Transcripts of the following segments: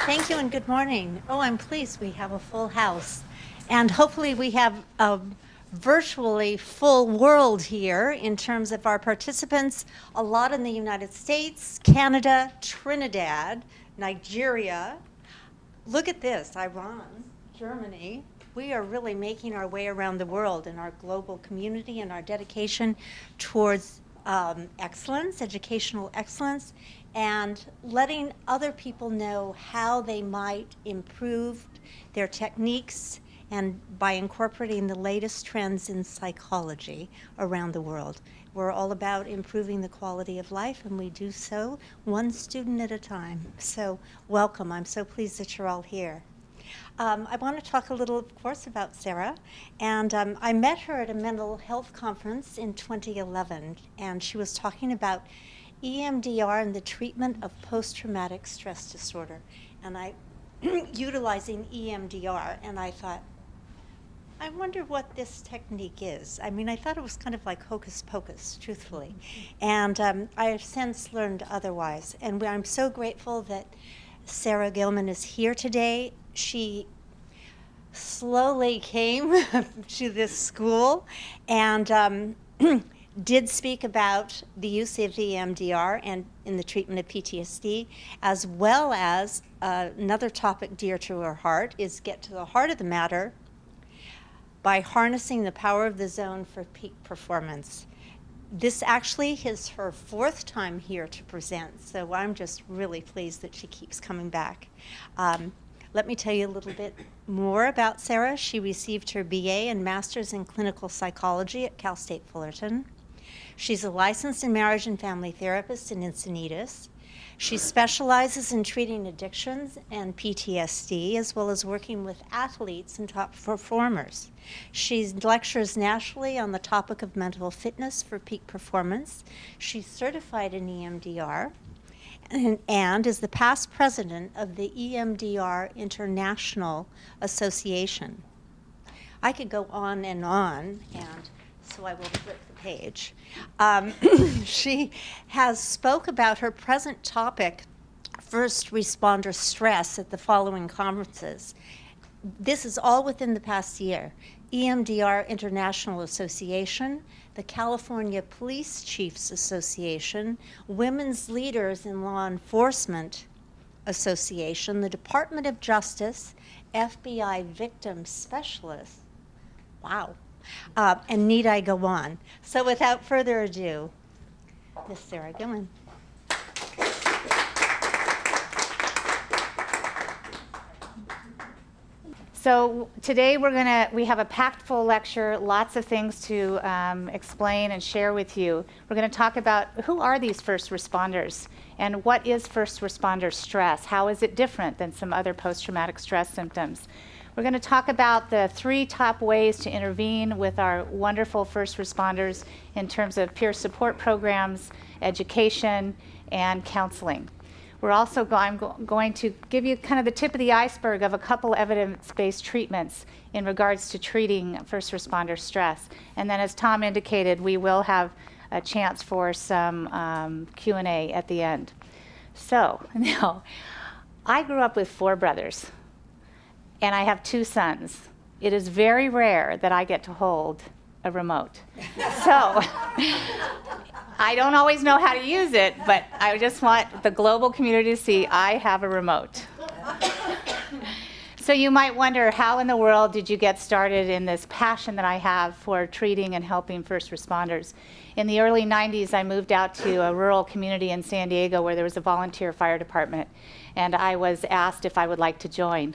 Thank you and good morning. Oh, I'm pleased we have a full house. And hopefully we have a virtually full world here in terms of our participants, a lot in the United States, Canada, Trinidad, Nigeria. Look at this, Iran, Germany. We are really making our way around the world in our global community and our dedication towards excellence, educational excellence, and letting other people know how they might improve their techniques and by incorporating the latest trends in psychology around the world. We're all about improving the quality of life, and we do so one student at a time. So welcome. I'm so pleased that you're all here. I want to talk a little, of course, about Sara. And I met her at a mental health conference in 2011, and she was talking about EMDR and the treatment of post-traumatic stress disorder. And utilizing EMDR, and I thought, I wonder what this technique is. I mean, I thought it was kind of like hocus pocus, truthfully. And I have since learned otherwise. And I'm so grateful that Sara Gilman is here today. She slowly came to this school and did speak about the use of EMDR and in the treatment of PTSD, as well as another topic dear to her heart is get to the heart of the matter by harnessing the power of the zone for peak performance. This actually is her fourth time here to present, so I'm just really pleased that she keeps coming back. Let me tell you a little bit more about Sara. She received her BA and Master's in Clinical Psychology at Cal State Fullerton. She's a licensed and marriage and family therapist in Encinitas. She specializes in treating addictions and PTSD, as well as working with athletes and top performers. She lectures nationally on the topic of mental fitness for peak performance. She's certified in EMDR and is the past president of the EMDR International Association. I could go on, and so I will flip the page. She has spoke about her present topic, first responder stress, at the following conferences. This is all within the past year. EMDR International Association, the California Police Chiefs Association, Women's Leaders in Law Enforcement Association, the Department of Justice, FBI Victim Specialists. Wow. And need I go on? So without further ado, Miss Sara Gilman. So today we have a packed full lecture, lots of things to explain and share with you. We're going to talk about who are these first responders and what is first responder stress? How is it different than some other post-traumatic stress symptoms? We're going to talk about the 3 top ways to intervene with our wonderful first responders in terms of peer support programs, education, and counseling. We're also I'm going to give you kind of the tip of the iceberg of a couple evidence-based treatments in regards to treating first responder stress. And then, as Tom indicated, we will have a chance for some Q&A at the end. So now, I grew up with 4 brothers, and I have 2 sons. It is very rare that I get to hold a remote. So I don't always know how to use it, but I just want the global community to see I have a remote. So you might wonder, how in the world did you get started in this passion that I have for treating and helping first responders? In the early 90s, I moved out to a rural community in San Diego where there was a volunteer fire department, and I was asked if I would like to join.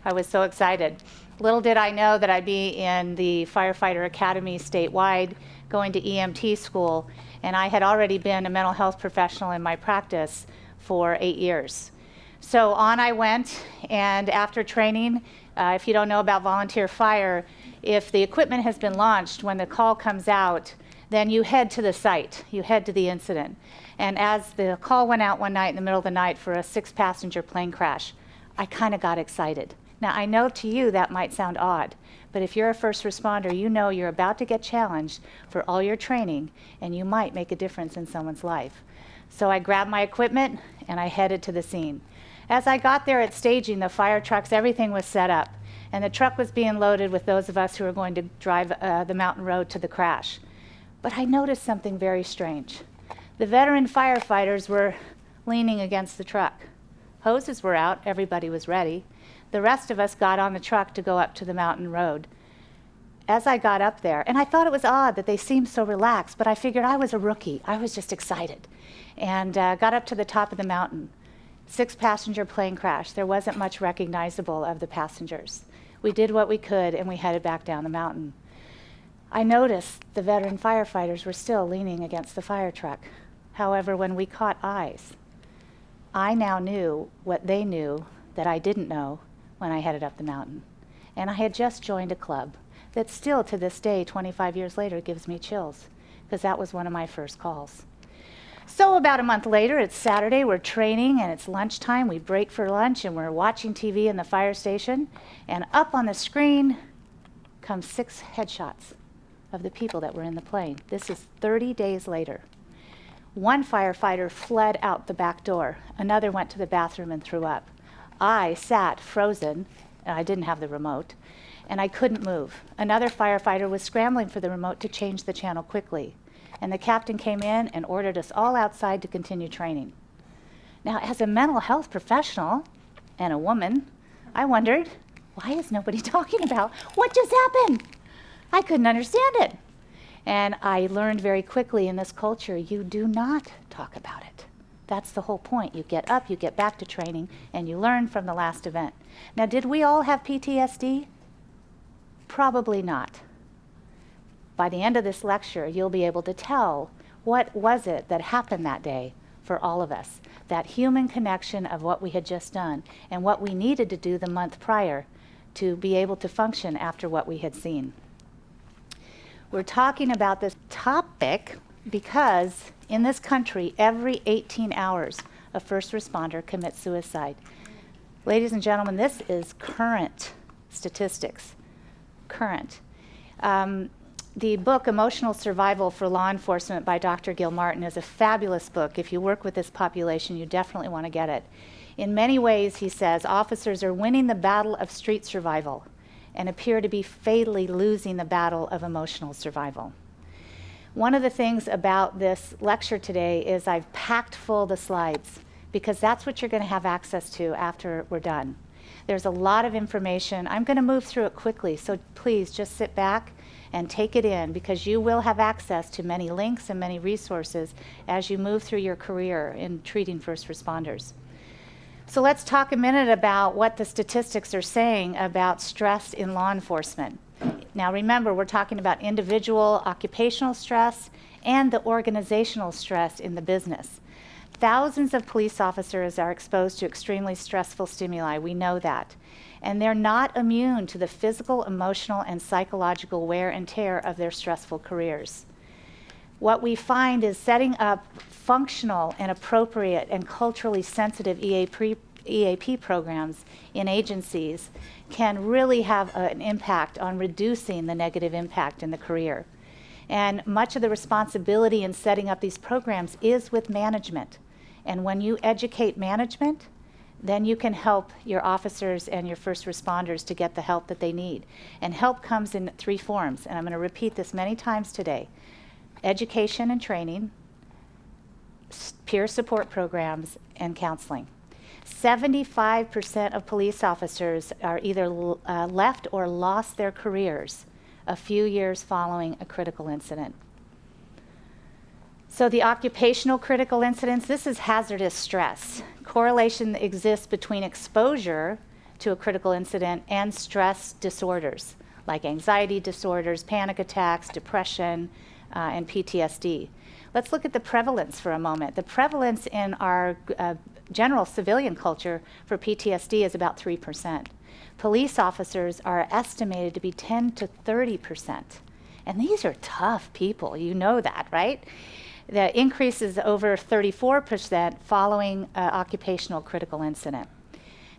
I was so excited. Little did I know that I'd be in the firefighter academy statewide, going to EMT school, and I had already been a mental health professional in my practice for 8 years. So on I went, and after training, if you don't know about volunteer fire, if the equipment has been launched, when the call comes out, then you head to the site, you head to the incident. And as the call went out one night in the middle of the night for a 6-passenger plane crash, I kind of got excited. Now, I know to you that might sound odd, but if you're a first responder, you know you're about to get challenged for all your training, and you might make a difference in someone's life. So I grabbed my equipment, and I headed to the scene. As I got there at staging, the fire trucks, everything was set up. And the truck was being loaded with those of us who were going to drive the mountain road to the crash. But I noticed something very strange. The veteran firefighters were leaning against the truck. Hoses were out, everybody was ready. The rest of us got on the truck to go up to the mountain road. As I got up there, and I thought it was odd that they seemed so relaxed, but I figured I was a rookie. I was just excited. And got up to the top of the mountain. 6-passenger plane crash. There wasn't much recognizable of the passengers. We did what we could, and we headed back down the mountain. I noticed the veteran firefighters were still leaning against the fire truck. However, when we caught eyes, I now knew what they knew that I didn't know when I headed up the mountain. And I had just joined a club that still to this day, 25 years later, gives me chills, because that was one of my first calls. So about a month later, it's Saturday, we're training and it's lunchtime. We break for lunch and we're watching TV in the fire station. And up on the screen come 6 headshots of the people that were in the plane. This is 30 days later. One firefighter fled out the back door. Another went to the bathroom and threw up. I sat frozen, and I didn't have the remote, and I couldn't move. Another firefighter was scrambling for the remote to change the channel quickly. And the captain came in and ordered us all outside to continue training. Now, as a mental health professional and a woman, I wondered, why is nobody talking about what just happened? I couldn't understand it. And I learned very quickly in this culture, you do not talk about it. That's the whole point. You get up, you get back to training, and you learn from the last event. Now, did we all have PTSD? Probably not. By the end of this lecture, you'll be able to tell what was it that happened that day for all of us, that human connection of what we had just done and what we needed to do the month prior to be able to function after what we had seen. We're talking about this topic because in this country, every 18 hours, a first responder commits suicide. Ladies and gentlemen, this is current statistics. Current. The book, Emotional Survival for Law Enforcement by Dr. Gilman is a fabulous book. If you work with this population, you definitely want to get it. In many ways, he says, officers are winning the battle of street survival and appear to be fatally losing the battle of emotional survival. One of the things about this lecture today is I've packed full the slides because that's what you're going to have access to after we're done. There's a lot of information. I'm going to move through it quickly, so please just sit back and take it in because you will have access to many links and many resources as you move through your career in treating first responders. So let's talk a minute about what the statistics are saying about stress in law enforcement. Now remember, we're talking about individual occupational stress and the organizational stress in the business. Thousands of police officers are exposed to extremely stressful stimuli. We know that. And they're not immune to the physical, emotional, and psychological wear and tear of their stressful careers. What we find is setting up functional and appropriate and culturally sensitive EAP programs in agencies can really have an impact on reducing the negative impact in the career. And much of the responsibility in setting up these programs is with management. And when you educate management, then you can help your officers and your first responders to get the help that they need. And help comes in 3 forms, and I'm going to repeat this many times today. Education and training, peer support programs, and counseling. 75% of police officers are either left or lost their careers a few years following a critical incident. So the occupational critical incidents, this is hazardous stress. Correlation exists between exposure to a critical incident and stress disorders, like anxiety disorders, panic attacks, depression, and PTSD. Let's look at the prevalence for a moment. The prevalence in our general civilian culture for PTSD is about 3%. Police officers are estimated to be 10 to 30%. And these are tough people, you know that, right? The increase is over 34% following occupational critical incident.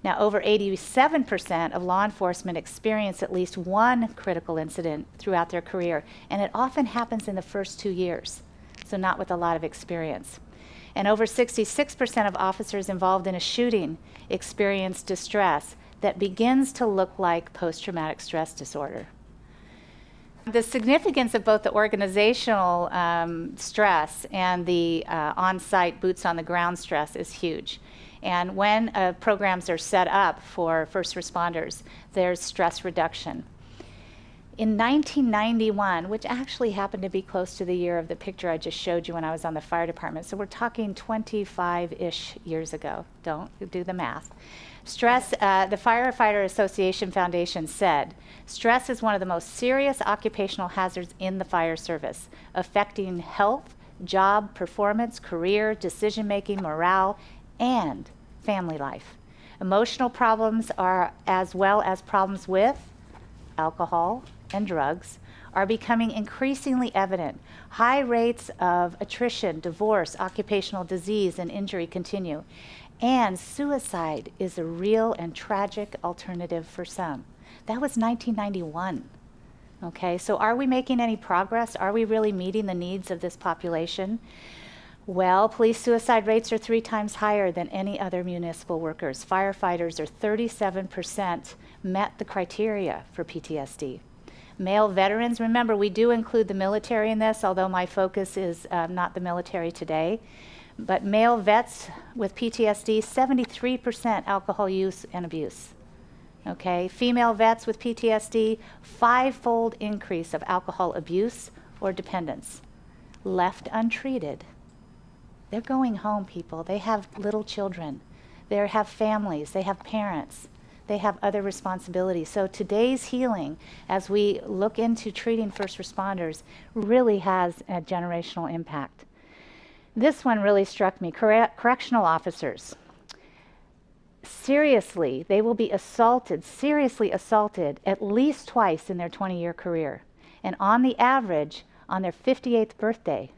Now, over 87% of law enforcement experience at least one critical incident throughout their career, and it often happens in the first 2 years, so not with a lot of experience. And over 66% of officers involved in a shooting experience distress that begins to look like post-traumatic stress disorder. The significance of both the organizational stress and the on-site, boots-on-the-ground stress is huge. And when programs are set up for first responders, there's stress reduction. In 1991, which actually happened to be close to the year of the picture I just showed you when I was on the fire department, so we're talking 25-ish years ago. Don't do the math. Stress, the Firefighter Association Foundation said, stress is one of the most serious occupational hazards in the fire service, affecting health, job performance, career, decision-making, morale, and family life. Emotional problems are, as well as problems with alcohol and drugs, are becoming increasingly evident. High rates of attrition, divorce, occupational disease, and injury continue. And suicide is a real and tragic alternative for some. That was 1991. Okay, so are we making any progress? Are we really meeting the needs of this population? Well, police suicide rates are 3 times higher than any other municipal workers. Firefighters are 37% met the criteria for PTSD. Male veterans, remember we do include the military in this, although my focus is not the military today. But male vets with PTSD, 73% alcohol use and abuse. Okay, female vets with PTSD, 5-fold increase of alcohol abuse or dependence. Left untreated, they're going home, people. They have little children. They have families. They have parents. They have other responsibilities. So today's healing, as we look into treating first responders, really has a generational impact. This one really struck me. Correctional officers. Seriously, they will be assaulted, seriously assaulted, at least twice in their 20-year career. And on the average, on their 58th birthday,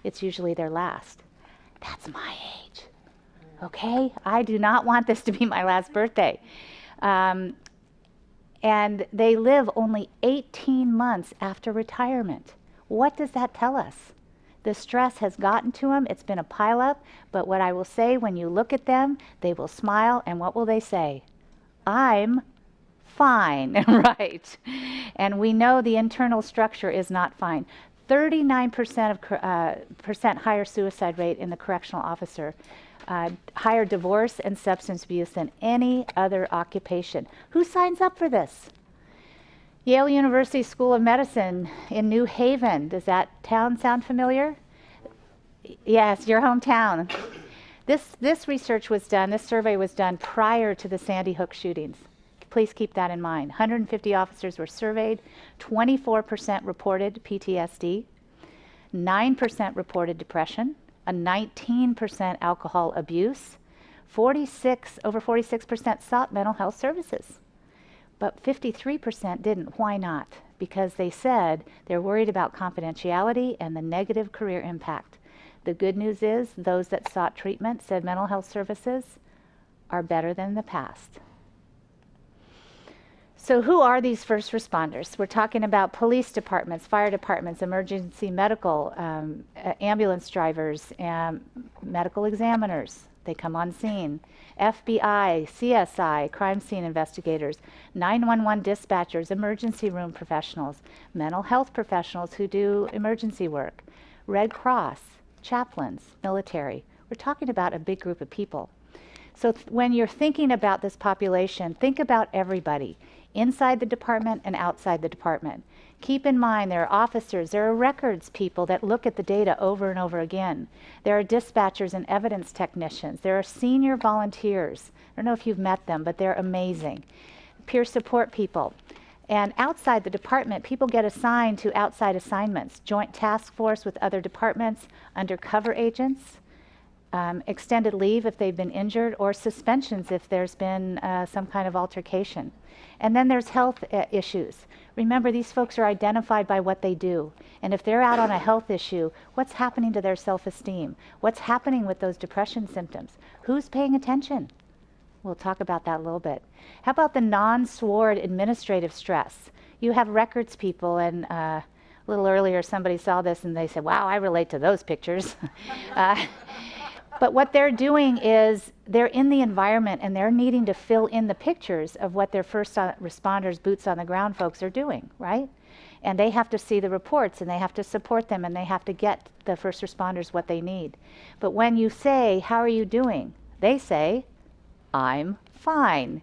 it's usually their last. That's my age, okay? I do not want this to be my last birthday. And they live only 18 months after retirement. What does that tell us? The stress has gotten to them, it's been a pileup, but what I will say, when you look at them, they will smile, and what will they say? I'm fine, right? And we know the internal structure is not fine. 39% higher suicide rate in the correctional officer, higher divorce and substance abuse than any other occupation. Who signs up for this? Yale University School of Medicine in New Haven. Does that town sound familiar? Yes, your hometown. This research was done, this survey was done prior to the Sandy Hook shootings. Please keep that in mind. 150 officers were surveyed, 24% reported PTSD, 9% reported depression, a 19% alcohol abuse, over 46% sought mental health services. But 53% didn't. Why not? Because they said they're worried about confidentiality and the negative career impact. The good news is those that sought treatment said mental health services are better than the past. So who are these first responders? We're talking about police departments, fire departments, emergency medical, ambulance drivers, and medical examiners. They come on scene. FBI, CSI, crime scene investigators, 911 dispatchers, emergency room professionals, mental health professionals who do emergency work, Red Cross, chaplains, military. We're talking about a big group of people. So when you're thinking about this population, think about everybody, inside the department and outside the department. Keep in mind there are officers, there are records people that look at the data over and over again. There are dispatchers and evidence technicians. There are senior volunteers. I don't know if you've met them, but they're amazing. Peer support people. And outside the department, people get assigned to outside assignments, joint task force with other departments, undercover agents, extended leave if they've been injured, or suspensions if there's been some kind of altercation. And then there's health issues. Remember, these folks are identified by what they do. And if they're out on a health issue, what's happening to their self-esteem? What's happening with those depression symptoms? Who's paying attention? We'll talk about that a little bit. How about the non-SWAT administrative stress? You have records people, and a little earlier somebody saw this and they said, wow, I relate to those pictures. But what they're doing is they're in the environment and they're needing to fill in the pictures of what their first responders, boots on the ground folks are doing, right? And they have to see the reports and they have to support them and they have to get the first responders what they need. But when you say, how are you doing? They say, I'm fine.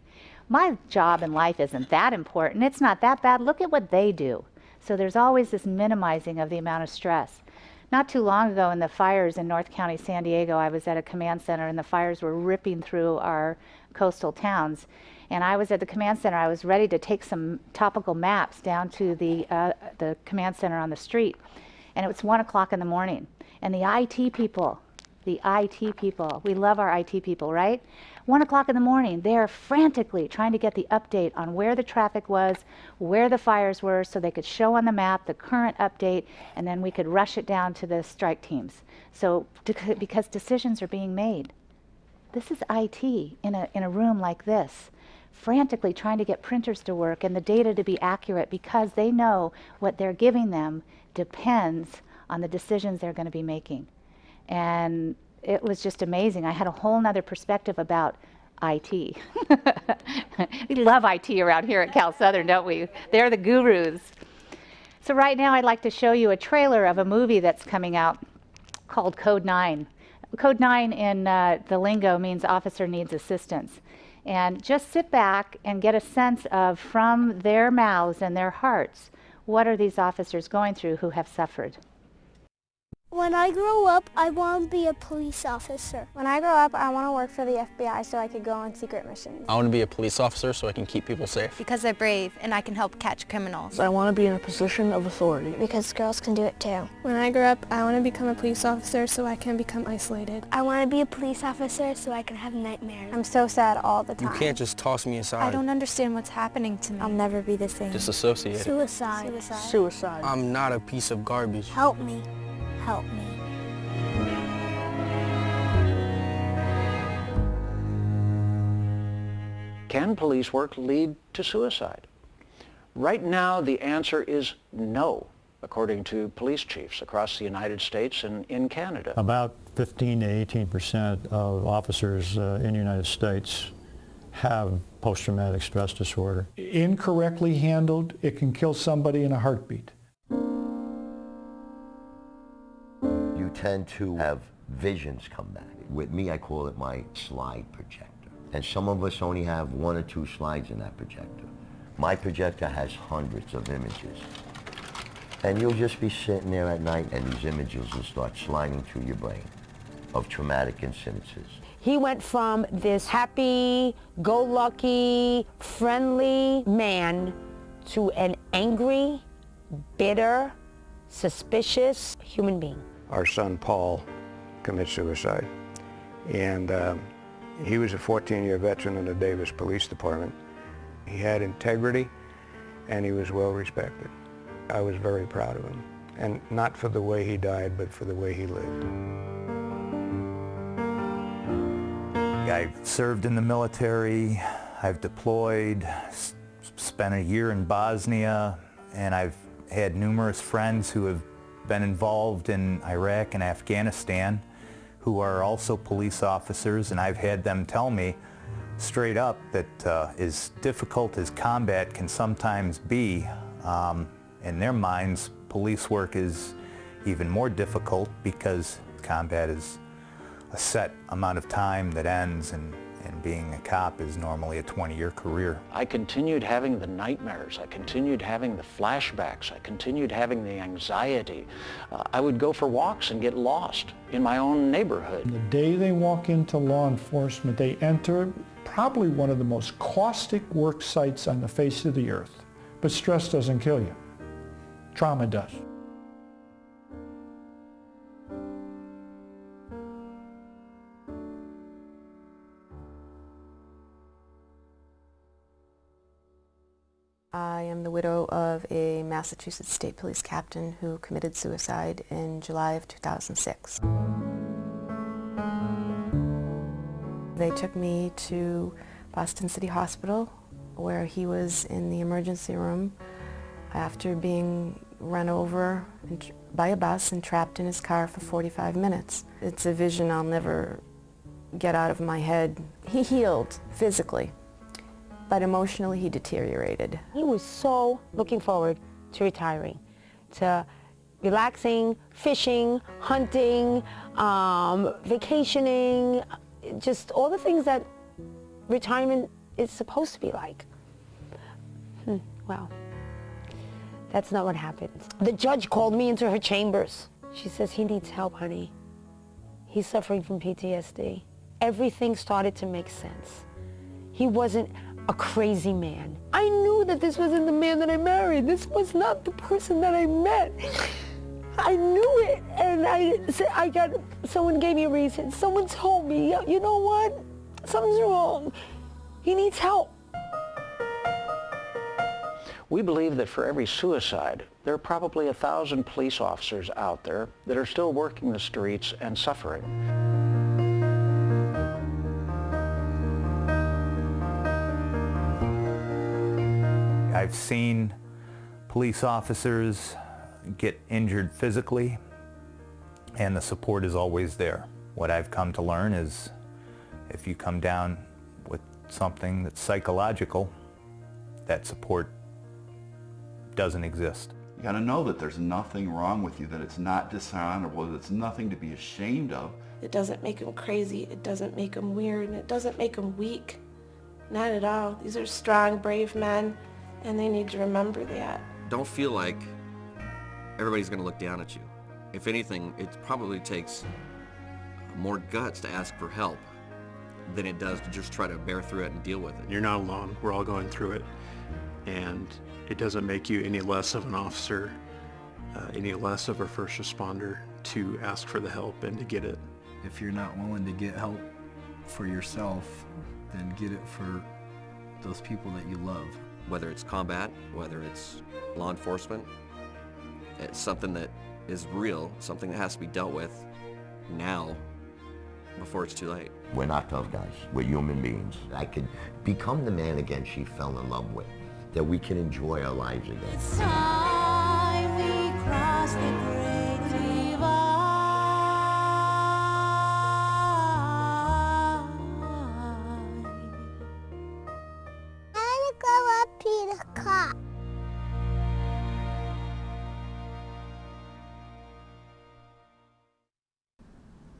My job in life isn't that important. It's not that bad. Look at what they do. So there's always this minimizing of the amount of stress. Not too long ago in the fires in North County, San Diego, I was at a command center and the fires were ripping through our coastal towns. And I was at the command center. I was ready to take some topical maps down to the command center on the street. And it was 1 o'clock in the morning. And the IT people, we love our IT people, right? 1 o'clock in the morning, they're frantically trying to get the update on where the traffic was, where the fires were, so they could show on the map the current update, and then we could rush it down to the strike teams. So, because decisions are being made. This is IT in a room like this, frantically trying to get printers to work and the data to be accurate because they know what they're giving them depends on the decisions they're going to be making. And it was just amazing. I had a whole nother perspective about IT. We love IT around here at Cal Southern, don't we? They're the gurus. So right now I'd like to show you a trailer of a movie that's coming out called Code 9. Code 9 in the lingo means officer needs assistance. And just sit back and get a sense of, from their mouths and their hearts, what are these officers going through who have suffered? When I grow up, I want to be a police officer. When I grow up, I want to work for the FBI so I could go on secret missions. I want to be a police officer so I can keep people safe. Because they're brave and I can help catch criminals. I want to be in a position of authority. Because girls can do it too. When I grow up, I want to become a police officer so I can become isolated. I want to be a police officer so I can have nightmares. I'm so sad all the time. You can't just toss me aside. I don't understand what's happening to me. I'll never be the same. Disassociated. Suicide. Suicide. I'm not a piece of garbage. Help me. Help me. Can police work lead to suicide? Right now, the answer is no, according to police chiefs across the United States and in Canada. About 15 to 18% of officers in the United States have post-traumatic stress disorder. Incorrectly handled, it can kill somebody in a heartbeat. You tend to have visions come back. With me, I call it my slide projector. And some of us only have 1 or 2 slides in that projector. My projector has hundreds of images. And you'll just be sitting there at night and these images will start sliding through your brain of traumatic incidences. He went from this happy-go-lucky, friendly man to an angry, bitter, suspicious human being. Our son Paul commits suicide. And he was a 14-year veteran in the Davis Police Department. He had integrity and he was well respected. I was very proud of him. And not for the way he died, but for the way he lived. I've served in the military, I've deployed, spent a year in Bosnia, and I've had numerous friends who have been involved in Iraq and Afghanistan who are also police officers, and I've had them tell me straight up that as difficult as combat can sometimes be, in their minds, police work is even more difficult because combat is a set amount of time that ends, and being a cop is normally a 20-year career. I continued having the nightmares, I continued having the flashbacks, I continued having the anxiety. I would go for walks and get lost in my own neighborhood. The day they walk into law enforcement, they enter probably one of the most caustic work sites on the face of the earth. But stress doesn't kill you. Trauma does. I am the widow of a Massachusetts State Police captain who committed suicide in July of 2006. They took me to Boston City Hospital where he was in the emergency room after being run over by a bus and trapped in his car for 45 minutes. It's a vision I'll never get out of my head. He healed physically, but emotionally he deteriorated. He was so looking forward to retiring, to relaxing, fishing, hunting, vacationing, just all the things that retirement is supposed to be like. Well, that's not what happened. The judge called me into her chambers. She says, he needs help, honey. He's suffering from PTSD. Everything started to make sense. He wasn't a crazy man. I knew that this wasn't the man that I married. This was not the person that I met. I knew it, and someone gave me a reason. Someone told me, you know what? Something's wrong. He needs help. We believe that for every suicide, there are probably 1,000 police officers out there that are still working the streets and suffering. I've seen police officers get injured physically, and the support is always there. What I've come to learn is if you come down with something that's psychological, that support doesn't exist. You got to know that there's nothing wrong with you, that it's not dishonorable, that it's nothing to be ashamed of. It doesn't make them crazy, it doesn't make them weird, and it doesn't make them weak. Not at all. These are strong, brave men, and they need to remember that. Don't feel like everybody's going to look down at you. If anything, it probably takes more guts to ask for help than it does to just try to bear through it and deal with it. You're not alone. We're all going through it. And it doesn't make you any less of an officer, any less of a first responder to ask for the help and to get it. If you're not willing to get help for yourself, then get it for those people that you love. Whether it's combat, whether it's law enforcement, it's something that is real, something that has to be dealt with now before it's too late. We're not tough guys. We're human beings. I could become the man again she fell in love with, that we can enjoy our lives again. It's time we cross the great divide. I want to go up to the car.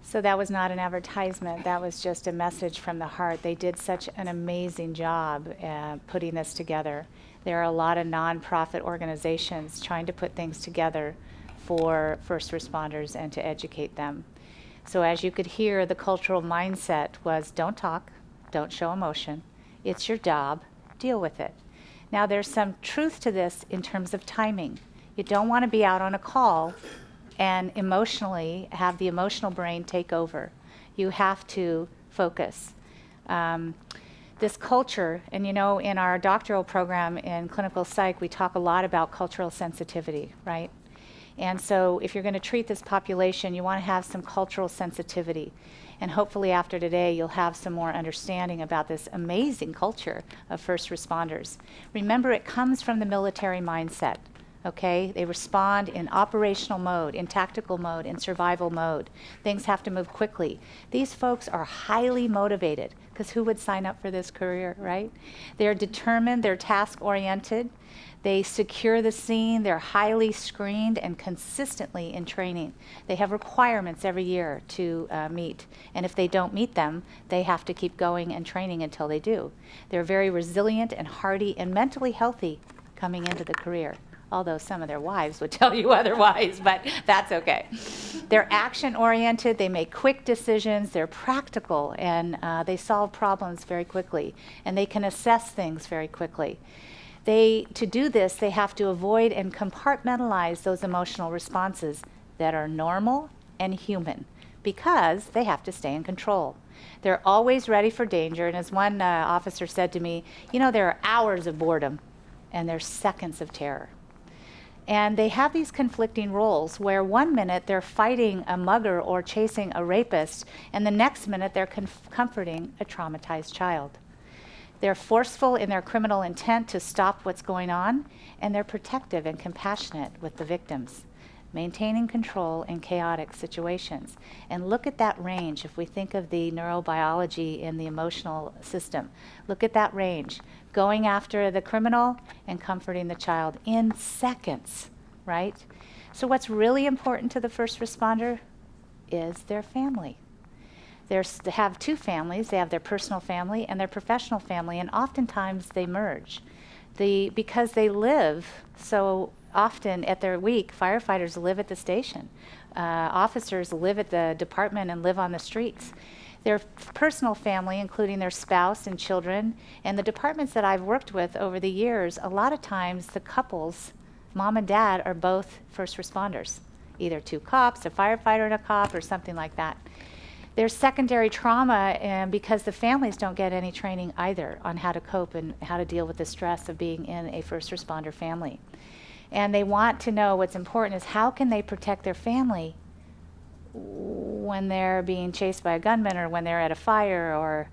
So that was not an advertisement, that was just a message from the heart. They did such an amazing job putting this together. There are a lot of nonprofit organizations trying to put things together for first responders and to educate them. So as you could hear, the cultural mindset was don't talk, don't show emotion, it's your job, deal with it. Now there's some truth to this in terms of timing. You don't want to be out on a call and emotionally have the emotional brain take over. You have to focus. This culture, and you know, in our doctoral program in clinical psych, we talk a lot about cultural sensitivity, right? And so if you're going to treat this population, you want to have some cultural sensitivity. And hopefully after today, you'll have some more understanding about this amazing culture of first responders. Remember, it comes from the military mindset. Okay, they respond in operational mode, in tactical mode, in survival mode. Things have to move quickly. These folks are highly motivated, because who would sign up for this career, right? They're determined, they're task-oriented, they secure the scene, they're highly screened and consistently in training. They have requirements every year to meet, and if they don't meet them, they have to keep going and training until they do. They're very resilient and hardy and mentally healthy coming into the career. Although some of their wives would tell you otherwise, but that's okay. They're action-oriented, they make quick decisions, they're practical, and they solve problems very quickly, and they can assess things very quickly. To do this, they have to avoid and compartmentalize those emotional responses that are normal and human, because they have to stay in control. They're always ready for danger, and as one officer said to me, you know, there are hours of boredom, and there's seconds of terror. And they have these conflicting roles where 1 minute they're fighting a mugger or chasing a rapist, and the next minute they're comforting a traumatized child. They're forceful in their criminal intent to stop what's going on, and they're protective and compassionate with the victims. maintaining control in chaotic situations. And look at that range. If we think of the neurobiology in the emotional system, look at that range. Going after the criminal and comforting the child in seconds, right? So what's really important to the first responder is their family. They have two families. They have their personal family and their professional family, and oftentimes they merge. Because they live so often at their week, firefighters live at the station. Officers live at the department and live on the streets. Their personal family, including their spouse and children, and the departments that I've worked with over the years, a lot of times the couples, mom and dad, are both first responders, either two cops, a firefighter and a cop, or something like that. There's secondary trauma because the families don't get any training either on how to cope and how to deal with the stress of being in a first responder family. And they want to know what's important is how can they protect their family when they're being chased by a gunman or when they're at a fire, or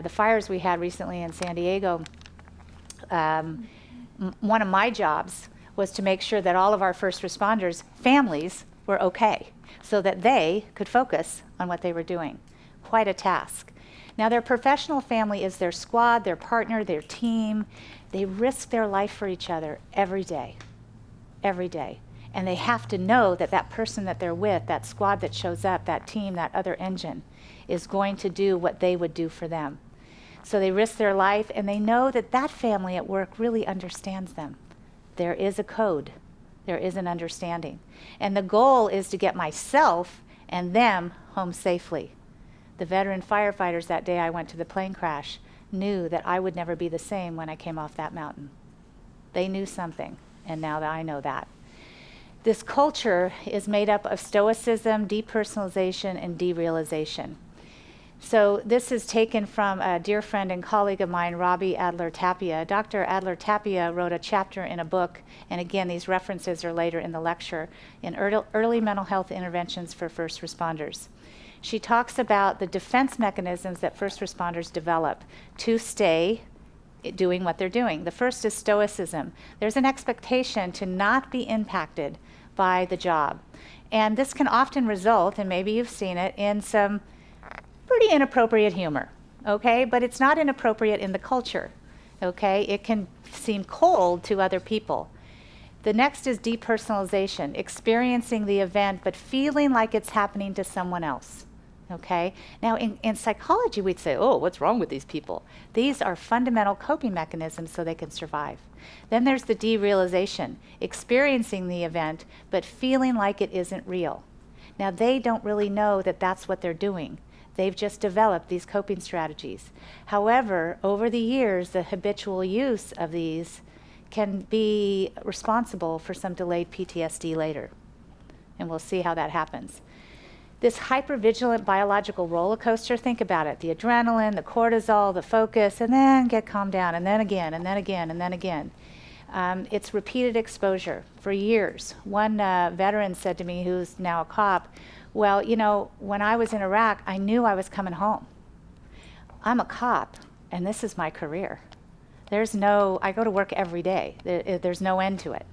the fires we had recently in San Diego. One of my jobs was to make sure that all of our first responders' families were okay, so that they could focus on what they were doing. Quite a task. Now, their professional family is their squad, their partner, their team. They risk their life for each other every day, every day. And they have to know that that person that they're with, that squad that shows up, that team, that other engine, is going to do what they would do for them. So they risk their life, and they know that that family at work really understands them. There is a code. There is an understanding. And the goal is to get myself and them home safely. The veteran firefighters that day I went to the plane crash knew that I would never be the same when I came off that mountain. They knew something, and now that I know that. This culture is made up of Stoicism, depersonalization, and derealization. So this is taken from a dear friend and colleague of mine, Robbie Adler-Tapia. Dr. Adler-Tapia wrote a chapter in a book, and again, these references are later in the lecture, in early mental health interventions for first responders. She talks about the defense mechanisms that first responders develop to stay doing what they're doing. The first is Stoicism. There's an expectation to not be impacted by the job. And this can often result, and maybe you've seen it, in some pretty inappropriate humor, okay? But it's not inappropriate in the culture, okay? It can seem cold to other people. The next is depersonalization, experiencing the event but feeling like it's happening to someone else, okay? Now in psychology we'd say, oh, what's wrong with these people? These are fundamental coping mechanisms so they can survive. Then there's the derealization, experiencing the event but feeling like it isn't real. Now they don't really know that that's what they're doing. They've just developed these coping strategies. However, over the years, the habitual use of these can be responsible for some delayed PTSD later. And we'll see how that happens. This hypervigilant biological roller coaster, think about it. The adrenaline, the cortisol, the focus, and then get calmed down, and then again, and then again, and then again. It's repeated exposure for years. One veteran said to me, who's now a cop, well, you know, when I was in Iraq, I knew I was coming home. I'm a cop, and this is my career. I go to work every day. There's no end to it.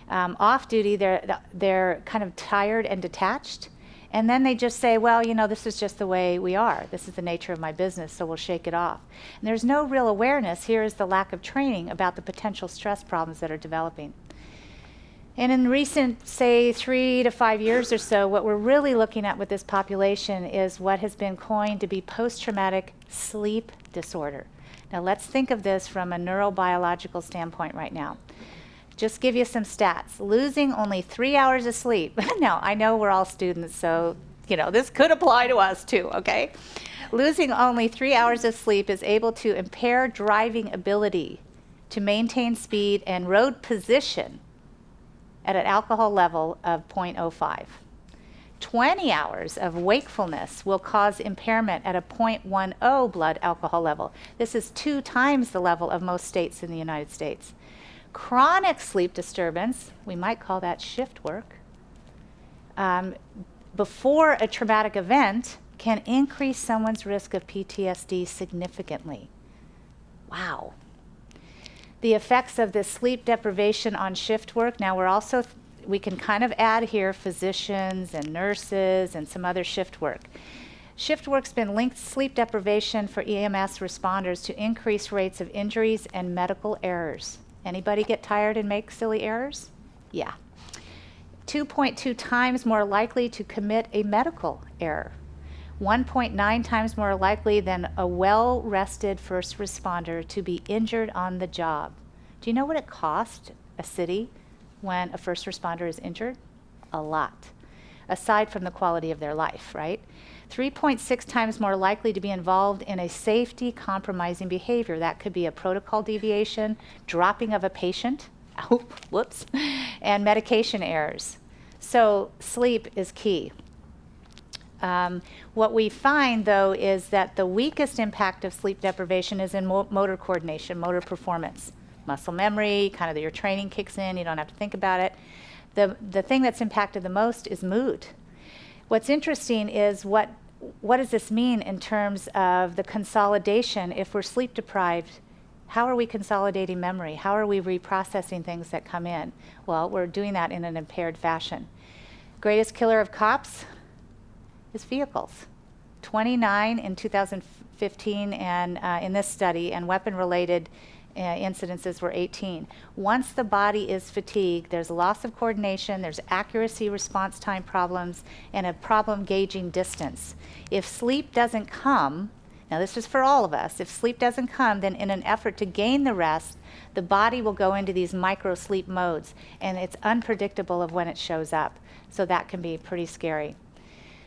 Off duty, they're kind of tired and detached, and then they just say, well, you know, this is just the way we are. This is the nature of my business, so we'll shake it off. And there's no real awareness. Here is the lack of training about the potential stress problems that are developing. And in recent, say, 3 to 5 years or so, what we're really looking at with this population is what has been coined to be post-traumatic sleep disorder. Now let's think of this from a neurobiological standpoint right now. Just give you some stats. Losing only 3 hours of sleep. Now, I know we're all students, so you know this could apply to us too, okay? Losing only 3 hours of sleep is able to impair driving ability, to maintain speed and road position at an alcohol level of 0.05. 20 hours of wakefulness will cause impairment at a 0.10 blood alcohol level. This is 2 times the level of most states in the United States. Chronic sleep disturbance, we might call that shift work, before a traumatic event can increase someone's risk of PTSD significantly. Wow. The effects of this sleep deprivation on shift work, now we're also we can kind of add here physicians and nurses and some other shift work. Shift work's been linked to sleep deprivation for EMS responders to increase rates of injuries and medical errors. Anybody get tired and make silly errors? Yeah. 2.2 times more likely to commit a medical error. 1.9 times more likely than a well-rested first responder to be injured on the job. Do you know what it costs a city when a first responder is injured? A lot, aside from the quality of their life, right? 3.6 times more likely to be involved in a safety compromising behavior. That could be a protocol deviation, dropping of a patient, oh, whoops, and medication errors. So sleep is key. What we find, though, is that the weakest impact of sleep deprivation is in motor coordination, motor performance. Muscle memory, kind of your training kicks in, you don't have to think about it. The thing that's impacted the most is mood. What's interesting is what does this mean in terms of the consolidation if we're sleep deprived? How are we consolidating memory? How are we reprocessing things that come in? Well, we're doing that in an impaired fashion. Greatest killer of cops is vehicles. 29 in 2015 and in this study, and weapon-related incidences were 18. Once the body is fatigued, there's loss of coordination, there's accuracy response time problems, and a problem gauging distance. If sleep doesn't come, now this is for all of us, if sleep doesn't come, then in an effort to gain the rest, the body will go into these micro sleep modes, and it's unpredictable of when it shows up. So that can be pretty scary.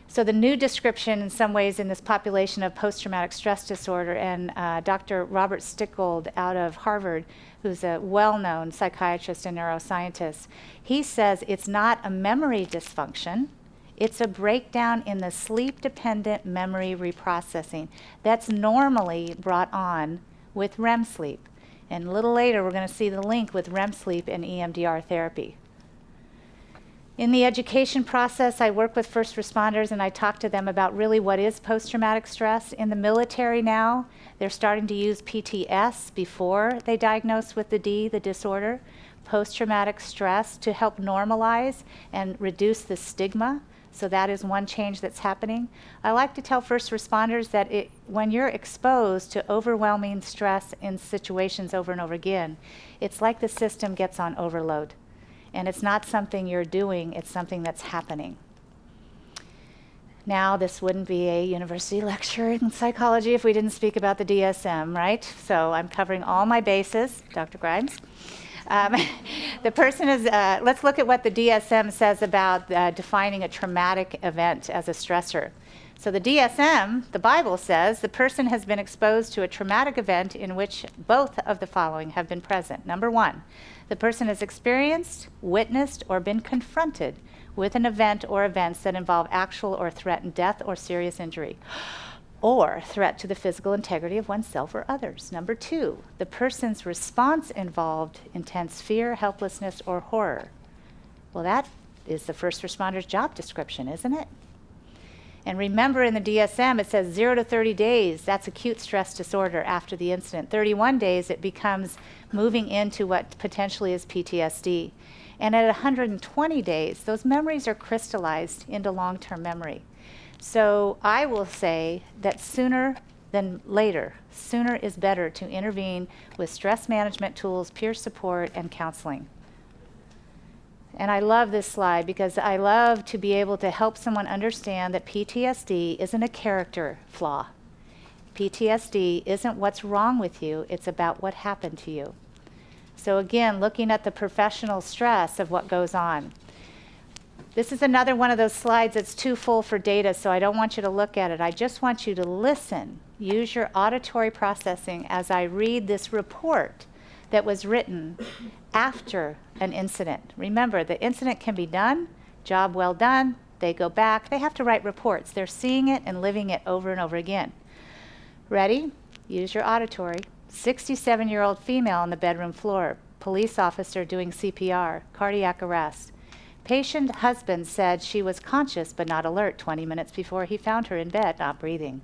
So the new description in some ways in this population of post-traumatic stress disorder, and Dr. Robert Stickold out of Harvard, who's a well-known psychiatrist and neuroscientist, he says it's not a memory dysfunction, it's a breakdown in the sleep-dependent memory reprocessing that's normally brought on with REM sleep. And a little later we're going to see the link with REM sleep and EMDR therapy. In the education process, I work with first responders and I talk to them about really what is post-traumatic stress. In the military now, they're starting to use PTS before they diagnose with the D, the disorder, post-traumatic stress, to help normalize and reduce the stigma. So that is one change that's happening. I like to tell first responders that when you're exposed to overwhelming stress in situations over and over again, it's like the system gets on overload. And it's not something you're doing, it's something that's happening. Now, this wouldn't be a university lecture in psychology if we didn't speak about the DSM, right? So I'm covering all my bases, Dr. Grimes. The person is, let's look at what the DSM says about defining a traumatic event as a stressor. So the DSM, the Bible says, the person has been exposed to a traumatic event in which both of the following have been present. Number one, the person has experienced, witnessed, or been confronted with an event or events that involve actual or threatened death or serious injury, or threat to the physical integrity of oneself or others. Number two, the person's response involved intense fear, helplessness, or horror. Well, that is the first responder's job description, isn't it? And remember, in the DSM, it says 0 to 30 days, that's acute stress disorder after the incident. 31 days, it becomes moving into what potentially is PTSD. And at 120 days, those memories are crystallized into long-term memory. So I will say that sooner than later, sooner is better to intervene with stress management tools, peer support, and counseling. And I love this slide because I love to be able to help someone understand that PTSD isn't a character flaw. PTSD isn't what's wrong with you, it's about what happened to you. So again, looking at the professional stress of what goes on. This is another one of those slides that's too full for data, so I don't want you to look at it. I just want you to listen. Use your auditory processing as I read this report that was written after an incident. Remember, the incident can be done, job well done, they go back, they have to write reports. They're seeing it and living it over and over again. Ready? Use your auditory. 67-year-old female on the bedroom floor, police officer doing CPR, cardiac arrest. Patient husband said she was conscious but not alert 20 minutes before he found her in bed, not breathing.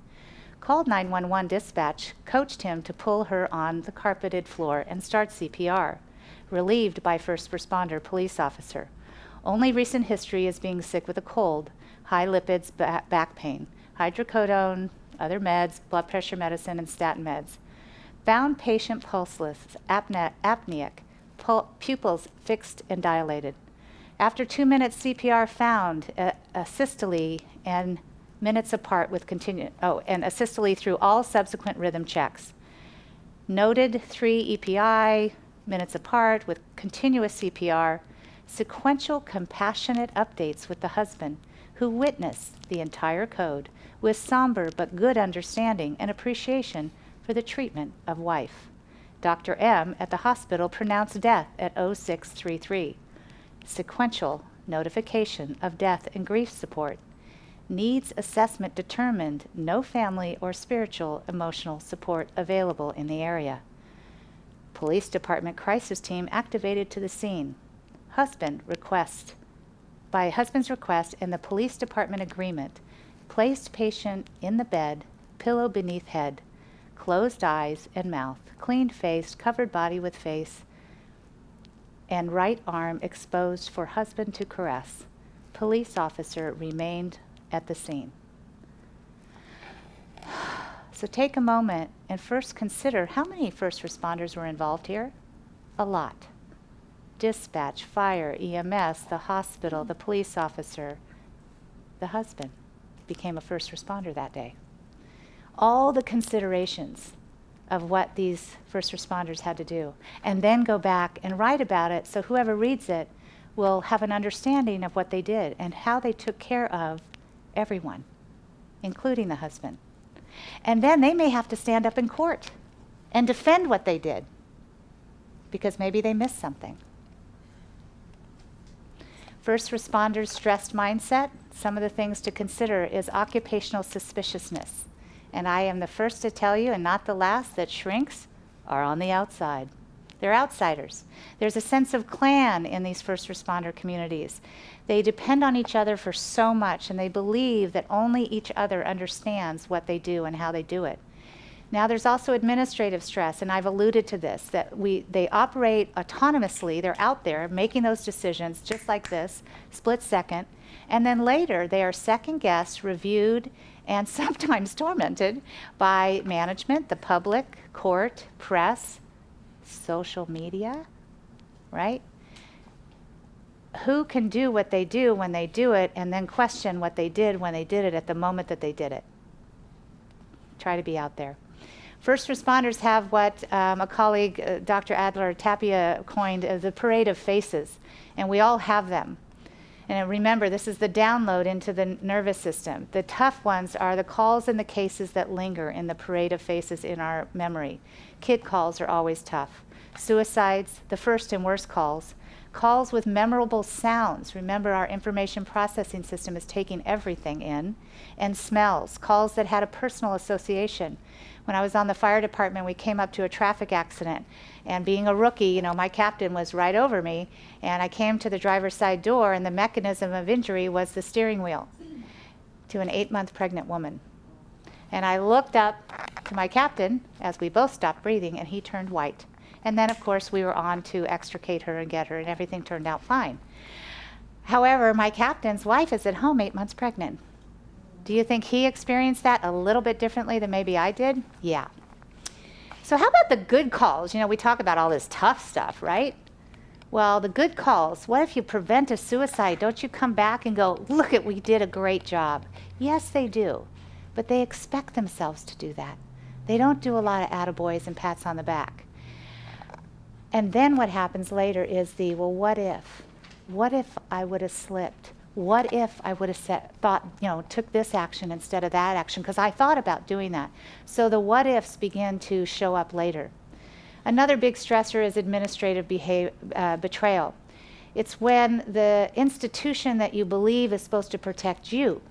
Called 911 dispatch, coached him to pull her on the carpeted floor and start CPR, relieved by first responder police officer. Only recent history is being sick with a cold, high lipids, back pain, hydrocodone, other meds, blood pressure medicine, and statin meds. Found patient pulseless, apneic, pupils fixed and dilated. After 2 minutes, CPR found a systole and minutes apart with and a systole through all subsequent rhythm checks. Noted 3 EPI, minutes apart with continuous CPR, sequential compassionate updates with the husband, who witnessed the entire code with somber but good understanding and appreciation for the treatment of wife. Dr. M at the hospital pronounced death at 0633. Sequential notification of death and grief support. Needs assessment determined no family or spiritual emotional support available in the area. Police Department crisis team activated to the scene. By husband's request and the police department agreement, placed patient in the bed, pillow beneath head, closed eyes and mouth, clean face, covered body with face, and right arm exposed for husband to caress. Police officer remained at the scene. So take a moment and first consider how many first responders were involved here? A lot. Dispatch, fire, EMS, the hospital, the police officer, the husband became a first responder that day. All the considerations of what these first responders had to do, and then go back and write about it so whoever reads it will have an understanding of what they did and how they took care of everyone, including the husband. And then they may have to stand up in court and defend what they did because maybe they missed something. First responders' stressed mindset, some of the things to consider is occupational suspiciousness. And I am the first to tell you, and not the last, that shrinks are on the outside. They're outsiders. There's a sense of clan in these first responder communities. They depend on each other for so much, and they believe that only each other understands what they do and how they do it. Now there's also administrative stress, and I've alluded to this, that they operate autonomously. They're out there making those decisions just like this, split second, and then later they are second guessed, reviewed, and sometimes tormented by management, the public, court, press, social media, right? Who can do what they do when they do it and then question what they did when they did it at the moment that they did it? Try to be out there. First responders have what a colleague, Dr. Adler Tapia, coined as the parade of faces, and we all have them. And remember, this is the download into the nervous system. The tough ones are the calls and the cases that linger in the parade of faces in our memory. Kid calls are always tough. Suicides, the first and worst calls. Calls with memorable sounds. Remember, our information processing system is taking everything in. And smells, calls that had a personal association. When I was on the fire department, we came up to a traffic accident. And being a rookie, you know, my captain was right over me. And I came to the driver's side door, and the mechanism of injury was the steering wheel to an 8-month pregnant woman. And I looked up to my captain as we both stopped breathing, and he turned white. And then, of course, we were on to extricate her and get her, and everything turned out fine. However, my captain's wife is at home 8 months pregnant. Do you think he experienced that a little bit differently than maybe I did? Yeah. So how about the good calls? You know, we talk about all this tough stuff, right? Well, the good calls, what if you prevent a suicide? Don't you come back and go, look at, we did a great job. Yes, they do, but they expect themselves to do that. They don't do a lot of attaboys and pats on the back. And then what happens later is the, well, what if? What if I would have slipped? What if I would have took this action instead of that action? Because I thought about doing that. So the what ifs begin to show up later. Another big stressor is administrative betrayal. It's when the institution that you believe is supposed to protect you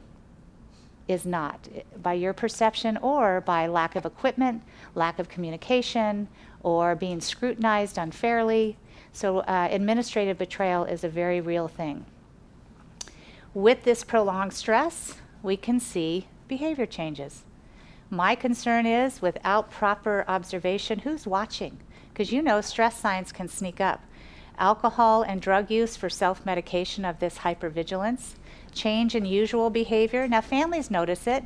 is not, by your perception or by lack of equipment, lack of communication, or being scrutinized unfairly. So administrative betrayal is a very real thing. With this prolonged stress, we can see behavior changes. My concern is, without proper observation, who's watching? Because you know stress signs can sneak up. alcohol and drug use for self-medication of this hypervigilance, change in usual behavior. Now families notice it,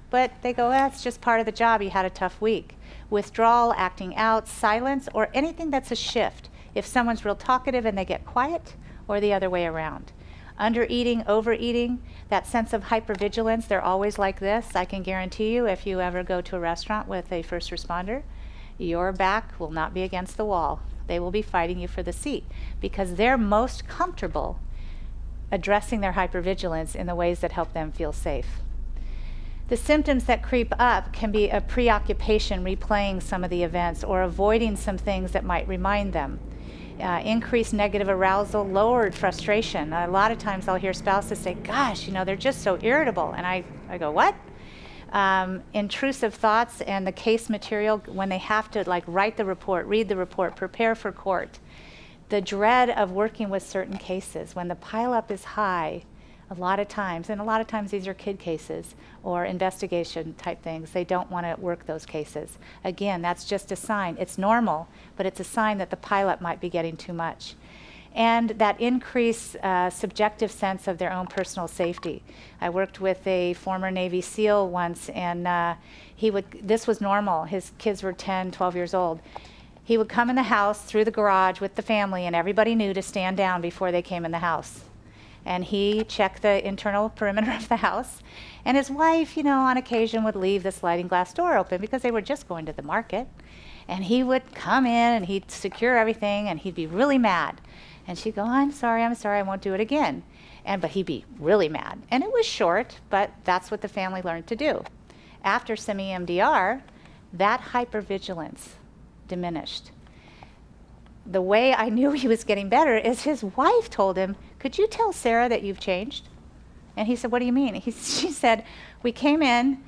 but they go, it's just part of the job, you had a tough week. Withdrawal, acting out, silence, or anything that's a shift. If someone's real talkative and they get quiet, or the other way around. Undereating, overeating, that sense of hypervigilance, they're always like this. I can guarantee you if you ever go to a restaurant with a first responder, your back will not be against the wall. They will be fighting you for the seat because they're most comfortable addressing their hypervigilance in the ways that help them feel safe. The symptoms that creep up can be a preoccupation, replaying some of the events, or avoiding some things that might remind them. Increased negative arousal, lowered frustration. A lot of times I'll hear spouses say, gosh, they're just so irritable. And I go, what? Intrusive thoughts and the case material when they have to write the report, read the report, prepare for court. The dread of working with certain cases. When the pileup is high, a lot of times these are kid cases or investigation type things, they don't want to work those cases. Again, that's just a sign. It's normal, but it's a sign that the pileup might be getting too much. And that increased subjective sense of their own personal safety. I worked with a former Navy SEAL once, and this was normal. His kids were 10, 12 years old. He would come in the house through the garage with the family, and everybody knew to stand down before they came in the house. And he checked the internal perimeter of the house. And his wife, on occasion would leave the sliding glass door open because they were just going to the market. And he would come in and he'd secure everything and he'd be really mad. And she'd go, I'm sorry, I won't do it again. But he'd be really mad. And it was short, but that's what the family learned to do. After some EMDR, that hypervigilance diminished. The way I knew he was getting better is his wife told him, could you tell Sara that you've changed? And he said, what do you mean? She said, we came in,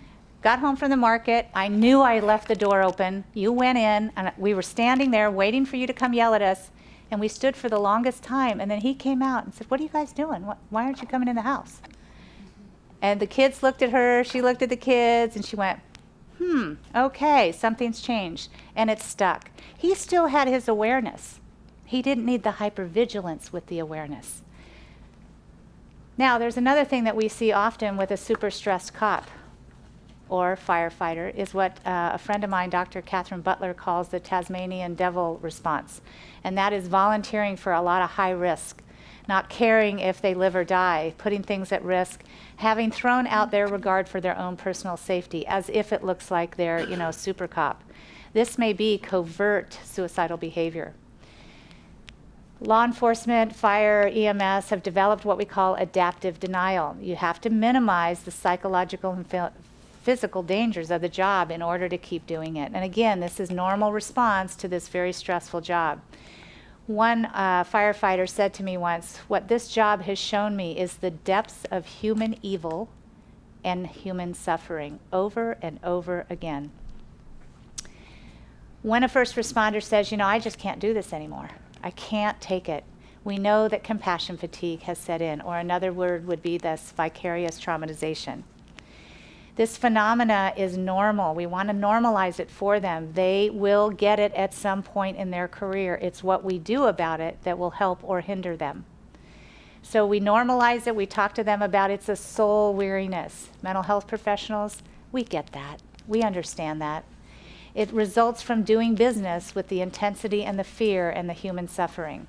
got home from the market, I knew I left the door open, you went in, and we were standing there waiting for you to come yell at us, and we stood for the longest time, and then he came out and said, what are you guys doing? Why aren't you coming in the house? And the kids looked at her, she looked at the kids, and she went, okay, something's changed, and it stuck. He still had his awareness. He didn't need the hypervigilance with the awareness. Now, there's another thing that we see often with a super stressed cop or firefighter is what a friend of mine, Dr. Catherine Butler, calls the Tasmanian devil response. And that is volunteering for a lot of high risk, not caring if they live or die, putting things at risk, having thrown out their regard for their own personal safety as if it looks like they're, super cop. This may be covert suicidal behavior. Law enforcement, fire, EMS have developed what we call adaptive denial. You have to minimize the psychological and physical dangers of the job in order to keep doing it. And again, this is normal response to this very stressful job. One firefighter said to me once, what this job has shown me is the depths of human evil and human suffering over and over again. When a first responder says, I just can't do this anymore, I can't take it, we know that compassion fatigue has set in, or another word would be this vicarious traumatization. This phenomena is normal. We want to normalize it for them. They will get it at some point in their career. It's what we do about it that will help or hinder them. So we normalize it. We talk to them about it's a soul weariness. Mental health professionals, we get that. We understand that. It results from doing business with the intensity and the fear and the human suffering.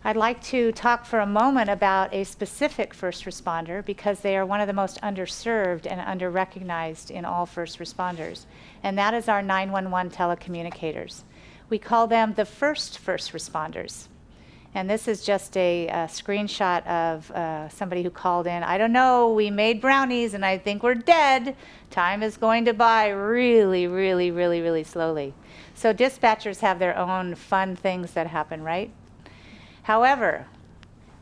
I'd like to talk for a moment about a specific first responder because they are one of the most underserved and under-recognized in all first responders, and that is our 911 telecommunicators. We call them the first responders. And this is just a screenshot of somebody who called in. I don't know, we made brownies and I think we're dead. Time is going to by really, really, really, really slowly. So dispatchers have their own fun things that happen, right? However,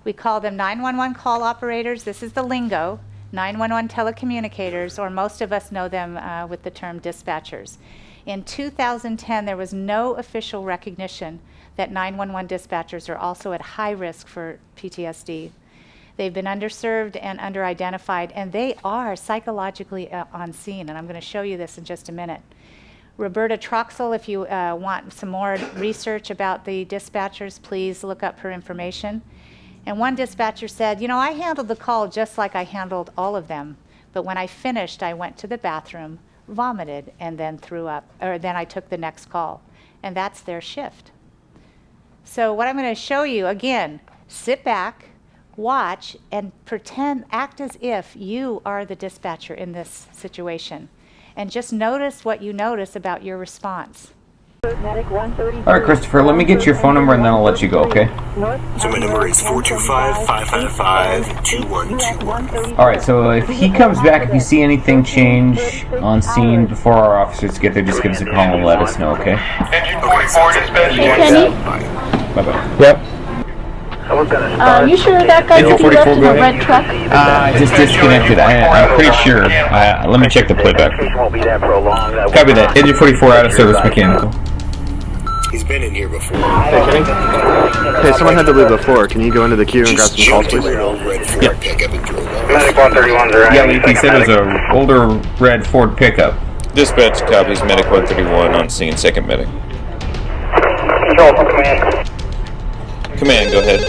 we call them 911 call operators. This is the lingo. 911 telecommunicators, or most of us know them with the term dispatchers. In 2010, there was no official recognition that 911 dispatchers are also at high risk for PTSD. They've been underserved and under-identified, and they are psychologically on scene, and I'm going to show you this in just a minute. Roberta Troxel, if you want some more research about the dispatchers, please look up her information. And one dispatcher said, you know, I handled the call just like I handled all of them, but when I finished, I went to the bathroom, vomited, and then threw up, or then I took the next call. And that's their shift. So what I'm going to show you, again, sit back, watch, and pretend, act as if you are the dispatcher in this situation. And just notice what you notice about your response. All right, Christopher, let me get your phone number and then I'll let you go, okay? So my number is 425-555-2121. All right, so if he comes back, if you see anything change on scene before our officers get there, just give us a call and let us know, okay? Engine 44 dispatch. Kenny? Bye-bye. Yep. You sure that guy Engine could be left 44, in go the ahead. red truck? Just disconnected. I'm pretty sure. Let me check the playback. Copy that. Engine 44 out of service, mechanical. He's been in here before. Hey, Kenny? Hey, someone had to leave the floor. Can you go into the queue and grab some calls, please? Yeah. Medic 131's around. Yeah, he said it was an older red Ford pickup. Dispatch copies, Medic 131 on scene, second medic. Control for command. Command, go ahead.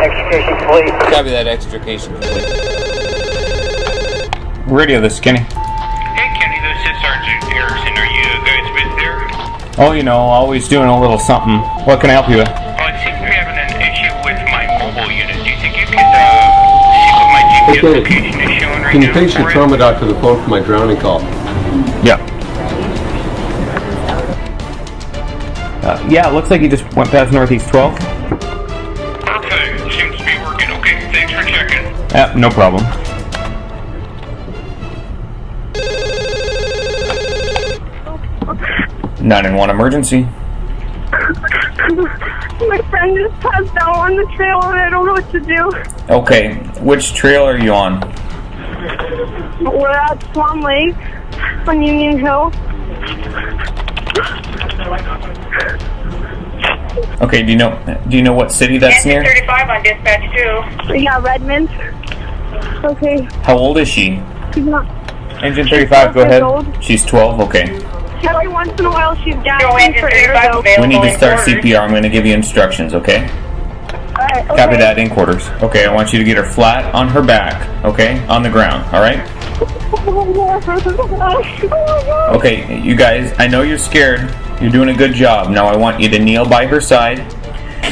Extrication complete. Copy that, extrication complete. Radio, this is Kenny. Hey Kenny, this is Sergeant Erickson. Are you guys busy there? Oh, you know, always doing a little something. What can I help you with? Oh, it seems we're having an issue with my mobile unit. Do you think you could see what my GPS location is showing right Can you now page the for it? trauma doc to the phone for my drowning call? Yeah. Yeah, it looks like you just went past Northeast 12. Perfect. Seems to be working. Okay, thanks for checking. No problem. Nine and one emergency. My friend just passed out on the trail and I don't know what to do. Okay, which trail are you on? We're at Swan Lake on Union Hill. Okay, do you know what city that's near? 35 on dispatch too. Yeah, Redmond. Okay. How old is she? She's not. Engine 35, go ahead. old. She's 12, okay. Every once in a while she's gasping for air though. We need to start CPR. I'm going to give you instructions, okay? Alright, okay. Copy that, in quarters. Okay, I want you to get her flat on her back, okay? On the ground, alright? Okay, you guys, I know you're scared. You're doing a good job. Now I want you to kneel by her side.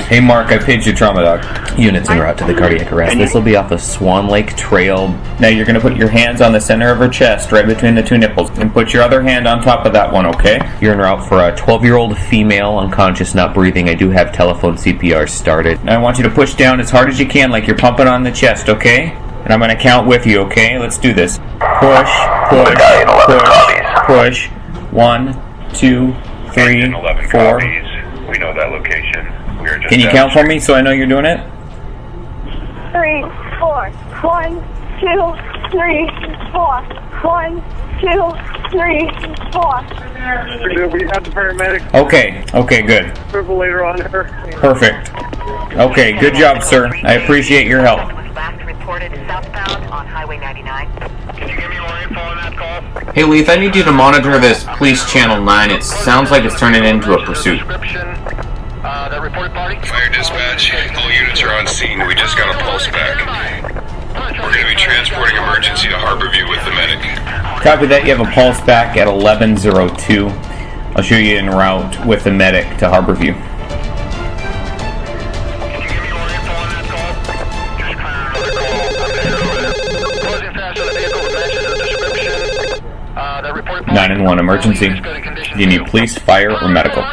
Hey Mark, I paged your trauma doc. Units en route to the cardiac arrest. This will be off the Swan Lake Trail. Now you're going to put your hands on the center of her chest, right between the two nipples, and put your other hand on top of that one, okay? You're en route for a 12-year-old female, unconscious, not breathing. I do have telephone CPR started. Now I want you to push down as hard as you can, like you're pumping on the chest, okay? And I'm going to count with you, okay? Let's do this. Push, push, push, push. 1, 2, 3, 4. We know that location. We are just Can you count for me so I know you're doing it? 3, 4. 1, 2, 3, 4. 1, 2, 3, 4. We have the paramedics. Okay, good. Defibrillator on her. Perfect. Okay, good job, sir. I appreciate your help. Reported southbound on Highway 99. Can you give me more info on that call? Hey, Leith, I need you to monitor this police channel 9. It sounds like it's turning into a pursuit. That reported party? Fire dispatch, all units are on scene. We just got a pulse back. We're going to be transporting emergency to Harborview with the medic. Copy that. You have a pulse back at 11:02. I'll show you en route with the medic to Harborview. Can you give me more info on that call? Just another call. Closing fast on the vehicle that matches the description. That reported party. 911 emergency. Do you need police, fire, or medical?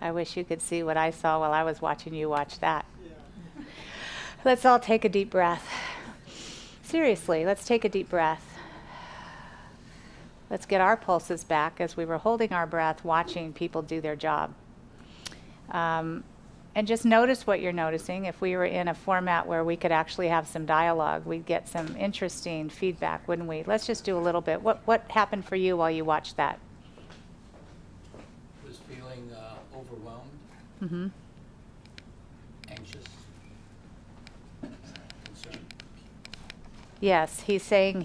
I wish you could see what I saw while I was watching you watch that. Let's all take a deep breath. Seriously, let's take a deep breath. Let's get our pulses back as we were holding our breath, watching people do their job. And just notice what you're noticing. If we were in a format where we could actually have some dialogue, we'd get some interesting feedback, wouldn't we? Let's just do a little bit. What happened for you while you watched that? Was feeling overwhelmed, Mm-hmm. anxious, concerned. Yes, he's saying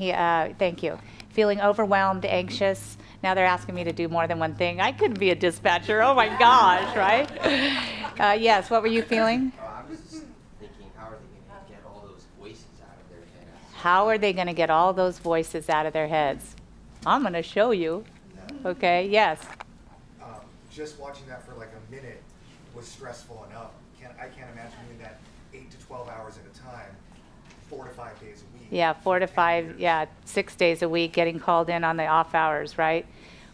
thank you. feeling overwhelmed, anxious. Now they're asking me to do more than one thing. I couldn't be a dispatcher. Oh my gosh, right? Yes, what were you feeling? I was just thinking, how are they going to get all those voices out of their heads? How are they going to get all those voices out of their heads? I'm going to show you. Okay, yes. Just watching that for like a minute was stressful enough. I can't imagine doing that 8 to 12 hours at a time, 4 to 5 days a week. Yeah, 4 to 5, 6 days a week, getting called in on the off hours, right?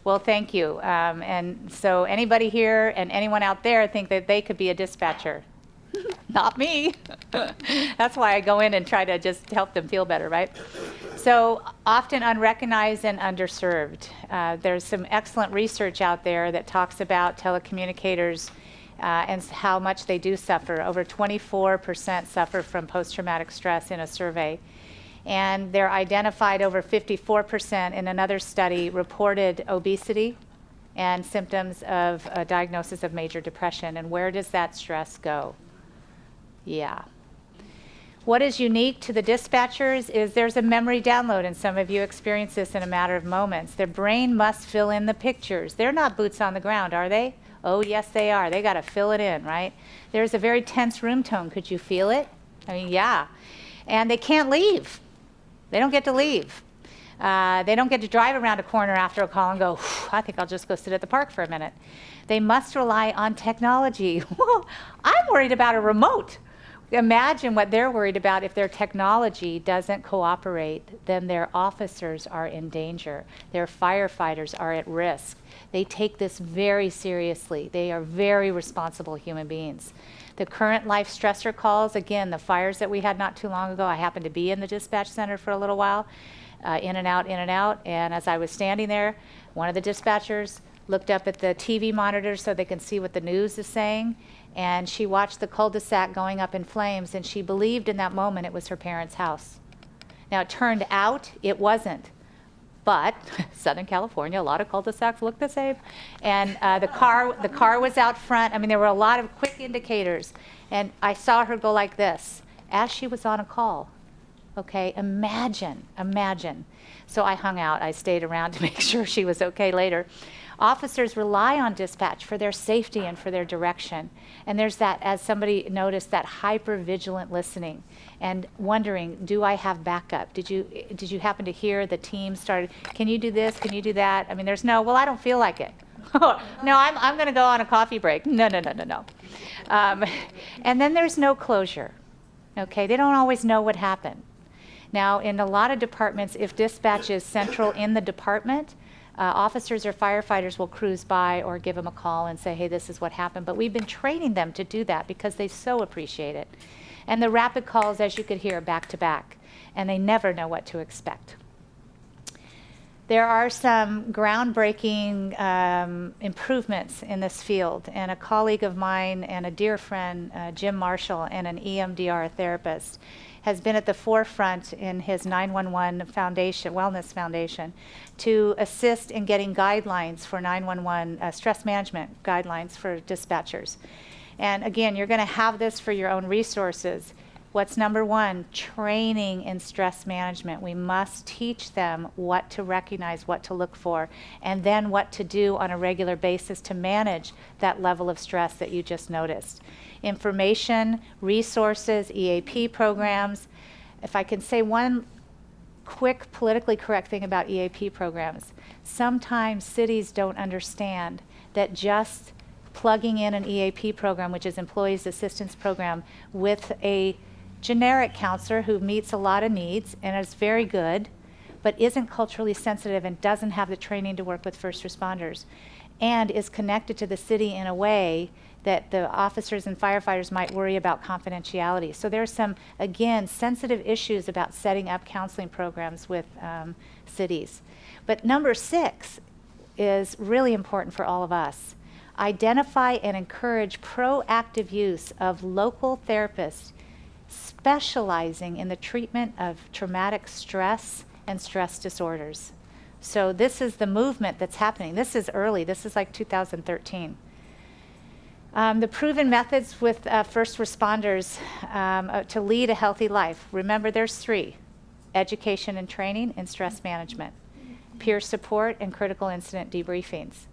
Well, thank you. And so anybody here and anyone out there think that they could be a dispatcher? Not me. That's why I go in and try to just help them feel better, right? So often unrecognized and underserved. There's some excellent research out there that talks about telecommunicators and how much they do suffer. Over 24% suffer from post-traumatic stress in a survey. And they're identified over 54% in another study reported obesity and symptoms of a diagnosis of major depression. And where does that stress go? Yeah. What is unique to the dispatchers is there's a memory download, and some of you experience this in a matter of moments. Their brain must fill in the pictures. They're not boots on the ground, are they? Oh, yes, they are. They got to fill it in, right? There's a very tense room tone. Could you feel it? I mean, yeah. And they can't leave. They don't get to leave. They don't get to drive around a corner after a call and go, I think I'll just go sit at the park for a minute. They must rely on technology. I'm worried about a remote. Imagine what they're worried about if their technology doesn't cooperate, then their officers are in danger. Their firefighters are at risk. They take this very seriously. They are very responsible human beings. The current life stressor calls, again, the fires that we had not too long ago, I happened to be in the dispatch center for a little while, in and out, and as I was standing there, one of the dispatchers looked up at the TV monitor so they can see what the news is saying, and she watched the cul-de-sac going up in flames, and she believed in that moment it was her parents' house. Now, it turned out it wasn't, but Southern California, a lot of cul-de-sacs look the same, and the car was out front. I mean, there were a lot of quick indicators, and I saw her go like this as she was on a call. Okay, imagine. So I hung out. I stayed around to make sure she was okay later. Officers rely on dispatch for their safety and for their direction. And there's that, as somebody noticed, that hypervigilant listening and wondering, do I have backup? Did you happen to hear the team started, can you do this, can you do that? I mean, there's no, well, I don't feel like it. No, I'm going to go on a coffee break. No. And then there's no closure. Okay, they don't always know what happened. Now, in a lot of departments, if dispatch is central in the department, officers or firefighters will cruise by or give them a call and say, hey, this is what happened. But we've been training them to do that because they so appreciate it. And the rapid calls, as you could hear, back to back, and they never know what to expect. There are some groundbreaking improvements in this field, and a colleague of mine and a dear friend, Jim Marshall, and an EMDR therapist, has been at the forefront in his 911 foundation, wellness foundation, to assist in getting guidelines for 911 stress management guidelines for dispatchers. And again, you're going to have this for your own resources. What's number one? Training in stress management. We must teach them what to recognize, what to look for, and then what to do on a regular basis to manage that level of stress that you just noticed. Information, resources, EAP programs. If I can say one quick politically correct thing about EAP programs, sometimes cities don't understand that just plugging in an EAP program, which is Employees Assistance Program, with a generic counselor who meets a lot of needs and is very good, but isn't culturally sensitive and doesn't have the training to work with first responders, and is connected to the city in a way that the officers and firefighters might worry about confidentiality. So there's some, again, sensitive issues about setting up counseling programs with cities. But number 6 is really important for all of us. Identify and encourage proactive use of local therapists specializing in the treatment of traumatic stress and stress disorders. So this is the movement that's happening. This is early. This is like 2013. The proven methods with first responders to lead a healthy life. Remember, there's 3: education and training and stress management. peer support, and critical incident debriefings.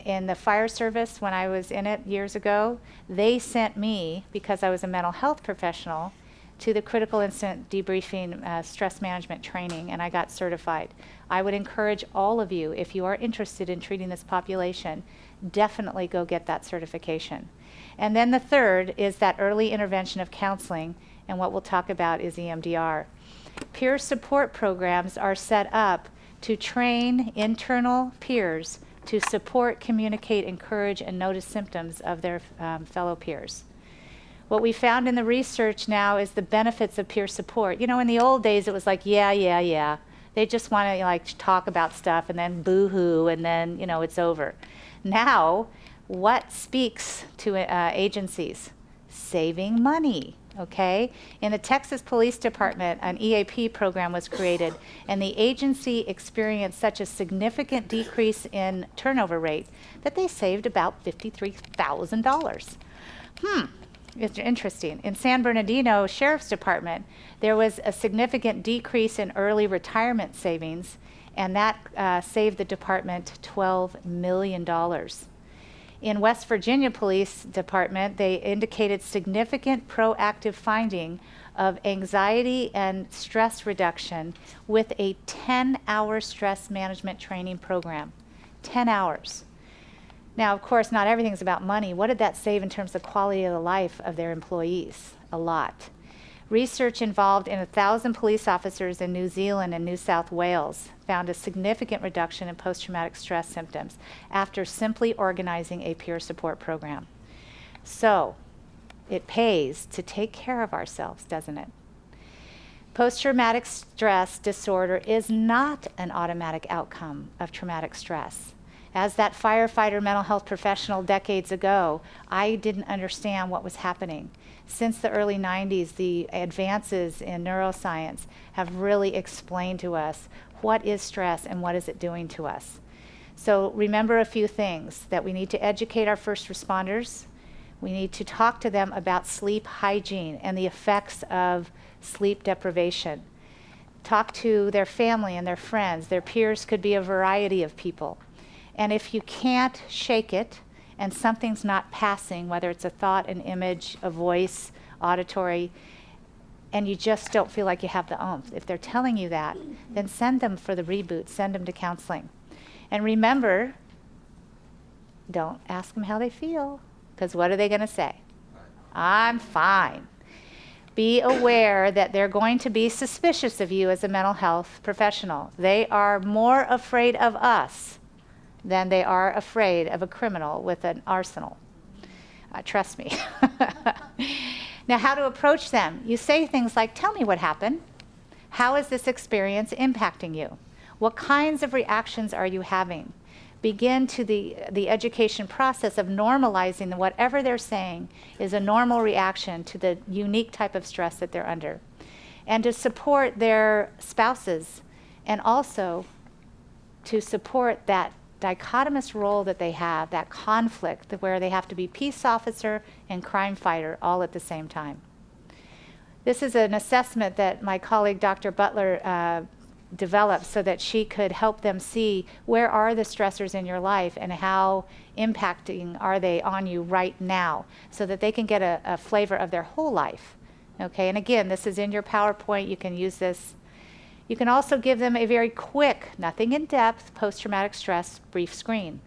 In the fire service, when I was in it years ago, they sent me, because I was a mental health professional, to the critical incident debriefing stress management training, and I got certified. I would encourage all of you, if you are interested in treating this population, definitely go get that certification. And then the third is that early intervention of counseling, and what we'll talk about is EMDR. Peer support programs are set up to train internal peers to support, communicate, encourage, and notice symptoms of their fellow peers. What we found in the research now is the benefits of peer support. You know, in the old days, it was like, yeah. They just want to like talk about stuff and then boo-hoo, and then, you know, it's over. Now, what speaks to agencies? Saving money, okay? In the Texas Police Department, an EAP program was created, and the agency experienced such a significant decrease in turnover rate that they saved about $53,000. It's interesting. In San Bernardino Sheriff's Department, there was a significant decrease in early retirement savings, and that saved the department $12 million. In West Virginia Police Department, they indicated significant proactive finding of anxiety and stress reduction with a 10-hour stress management training program. 10 hours. Now, of course, not everything's about money. What did that save in terms of quality of the life of their employees? A lot. Research involved in 1,000 police officers in New Zealand and New South Wales found a significant reduction in post-traumatic stress symptoms after simply organizing a peer support program. So, it pays to take care of ourselves, doesn't it? Post-traumatic stress disorder is not an automatic outcome of traumatic stress. As that firefighter mental health professional decades ago, I didn't understand what was happening. Since the early 90s, the advances in neuroscience have really explained to us what is stress and what is it doing to us. So remember a few things: that we need to educate our first responders. We need to talk to them about sleep hygiene and the effects of sleep deprivation. Talk to their family and their friends. Their peers could be a variety of people. And if you can't shake it and something's not passing, whether it's a thought, an image, a voice, auditory, and you just don't feel like you have the oomph, if they're telling you that, then send them for the reboot, send them to counseling. And remember, don't ask them how they feel, because what are they going to say? I'm fine. Be aware that they're going to be suspicious of you as a mental health professional. They are more afraid of us than they are afraid of a criminal with an arsenal. Trust me. Now, how to approach them? You say things like, tell me what happened. How is this experience impacting you? What kinds of reactions are you having? Begin to the education process of normalizing whatever they're saying is a normal reaction to the unique type of stress that they're under. And to support their spouses, and also to support that dichotomous role that they have, that conflict where they have to be peace officer and crime fighter all at the same time. This is an assessment that my colleague Dr. Butler developed so that she could help them see where are the stressors in your life and how impacting are they on you right now, so that they can get a flavor of their whole life. Okay, and again, this is in your PowerPoint. You can use this. You can also give them a very quick, nothing in depth, post-traumatic stress brief screen.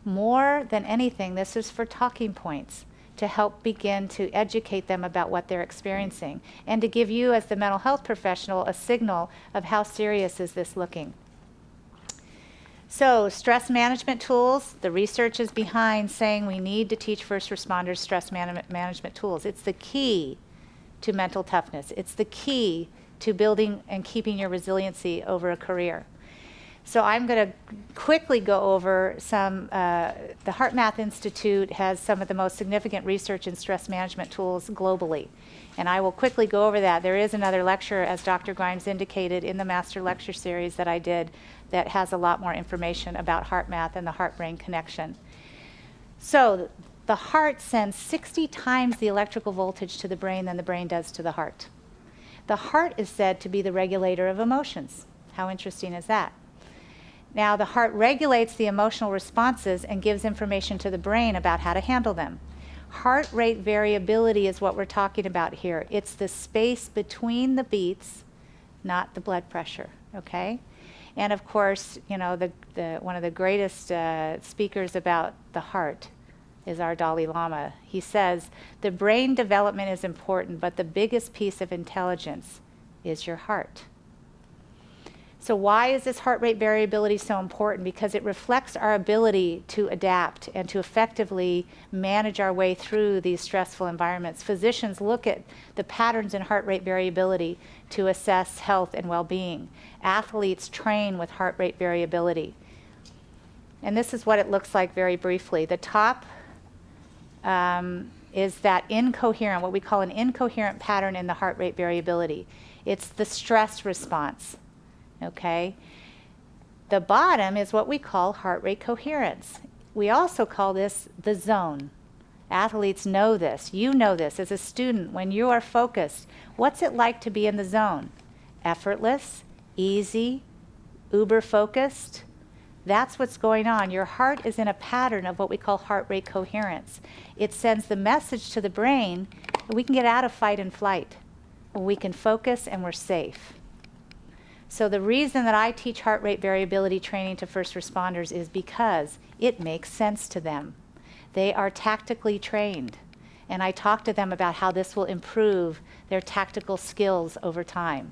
More than anything, this is for talking points to help begin to educate them about what they're experiencing and to give you as the mental health professional a signal of how serious is this looking. So, stress management tools, the research is behind saying we need to teach first responders stress management tools. It's the key to mental toughness. It's the key to building and keeping your resiliency over a career. So I'm going to quickly go over some, the HeartMath Institute has some of the most significant research in stress management tools globally. And I will quickly go over that. There is another lecture, as Dr. Grimes indicated, in the master lecture series that I did that has a lot more information about HeartMath and the heart-brain connection. So the heart sends 60 times the electrical voltage to the brain than the brain does to the heart. The heart is said to be the regulator of emotions. How interesting is that? Now, the heart regulates the emotional responses and gives information to the brain about how to handle them. Heart rate variability is what we're talking about here. It's the space between the beats, not the blood pressure, okay? And of course, you know, one of the greatest speakers about the heart is our Dalai Lama. He says, the brain development is important, but the biggest piece of intelligence is your heart. So why is this heart rate variability so important? Because it reflects our ability to adapt and to effectively manage our way through these stressful environments. Physicians look at the patterns in heart rate variability to assess health and well-being. Athletes train with heart rate variability. And this is what it looks like very briefly. The top is that incoherent, what we call an incoherent pattern in the heart rate variability. It's the stress response. Okay? The bottom is what we call heart rate coherence. We also call this the zone. Athletes know this. You know this as a student. When you are focused, what's it like to be in the zone? Effortless, easy, uber focused. That's what's going on. Your heart is in a pattern of what we call heart rate coherence. It sends the message to the brain that we can get out of fight and flight. We can focus and we're safe. So the reason that I teach heart rate variability training to first responders is because it makes sense to them. They are tactically trained, and I talk to them about how this will improve their tactical skills over time,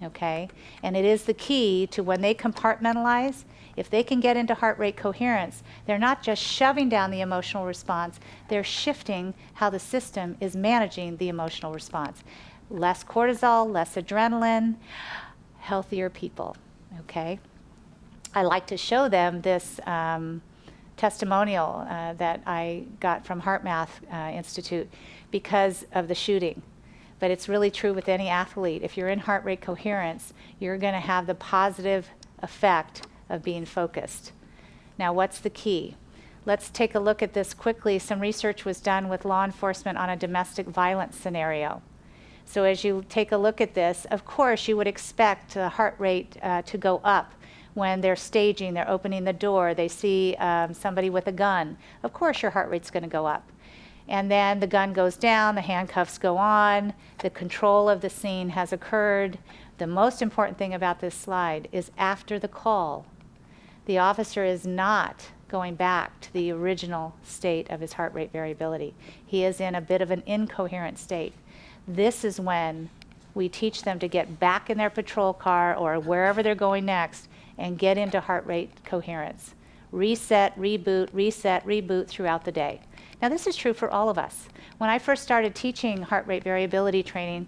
okay? And it is the key to when they compartmentalize, if they can get into heart rate coherence, they're not just shoving down the emotional response, they're shifting how the system is managing the emotional response. Less cortisol, less adrenaline, healthier people, okay? I like to show them this testimonial that I got from HeartMath Institute because of the shooting. But it's really true with any athlete. If you're in heart rate coherence, you're gonna have the positive effect of being focused. Now, what's the key? Let's take a look at this quickly. Some research was done with law enforcement on a domestic violence scenario. So as you take a look at this, of course, you would expect the heart rate to go up when they're staging, they're opening the door, they see somebody with a gun. Of course, your heart rate's gonna go up. And then the gun goes down, the handcuffs go on, the control of the scene has occurred. The most important thing about this slide is after the call, the officer is not going back to the original state of his heart rate variability. He is in a bit of an incoherent state. This is when we teach them to get back in their patrol car or wherever they're going next and get into heart rate coherence. Reset, reboot throughout the day. Now this is true for all of us. When I first started teaching heart rate variability training,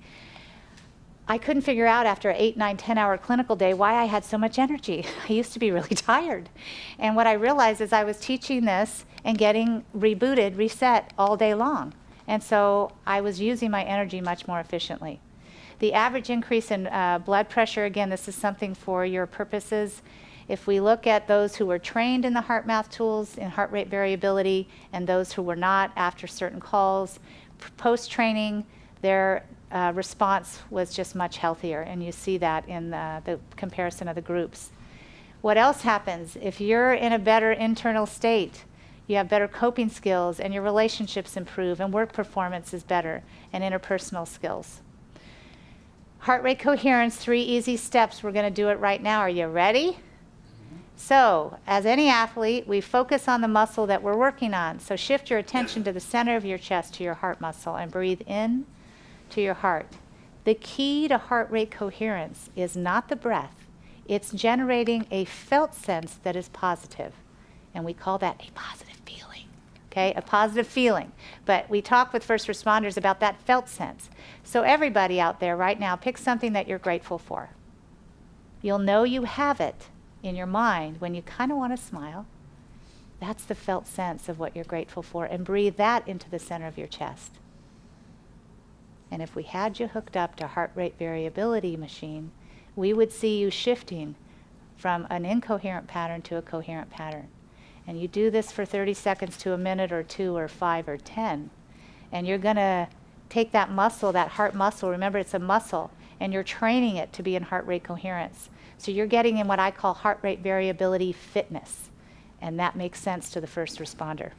I couldn't figure out after an 8, 9, 10-hour clinical day why I had so much energy. I used to be really tired. And what I realized is I was teaching this and getting rebooted, reset all day long. And so I was using my energy much more efficiently. The average increase in blood pressure, again, this is something for your purposes. If we look at those who were trained in the HeartMath tools in heart rate variability and those who were not after certain calls, post-training, their response was just much healthier. And you see that in the comparison of the groups. What else happens? If you're in a better internal state, you have better coping skills and your relationships improve and work performance is better and interpersonal skills. Heart rate coherence, 3 easy steps. We're gonna do it right now. Are you ready? So, as any athlete, we focus on the muscle that we're working on. So shift your attention to the center of your chest, to your heart muscle, and breathe in to your heart. The key to heart rate coherence is not the breath. It's generating a felt sense that is positive. And we call that a positive feeling, okay? A positive feeling. But we talk with first responders about that felt sense. So everybody out there right now, pick something that you're grateful for. You'll know you have it in your mind when you kind of want to smile. That's the felt sense of what you're grateful for, and breathe that into the center of your chest. And if we had you hooked up to heart rate variability machine, we would see you shifting from an incoherent pattern to a coherent pattern. And you do this for 30 seconds to a minute or 2 or 5 or 10. And you're gonna take that muscle, that heart muscle, remember it's a muscle, and you're training it to be in heart rate coherence. So you're getting in what I call heart rate variability fitness, and that makes sense to the first responder.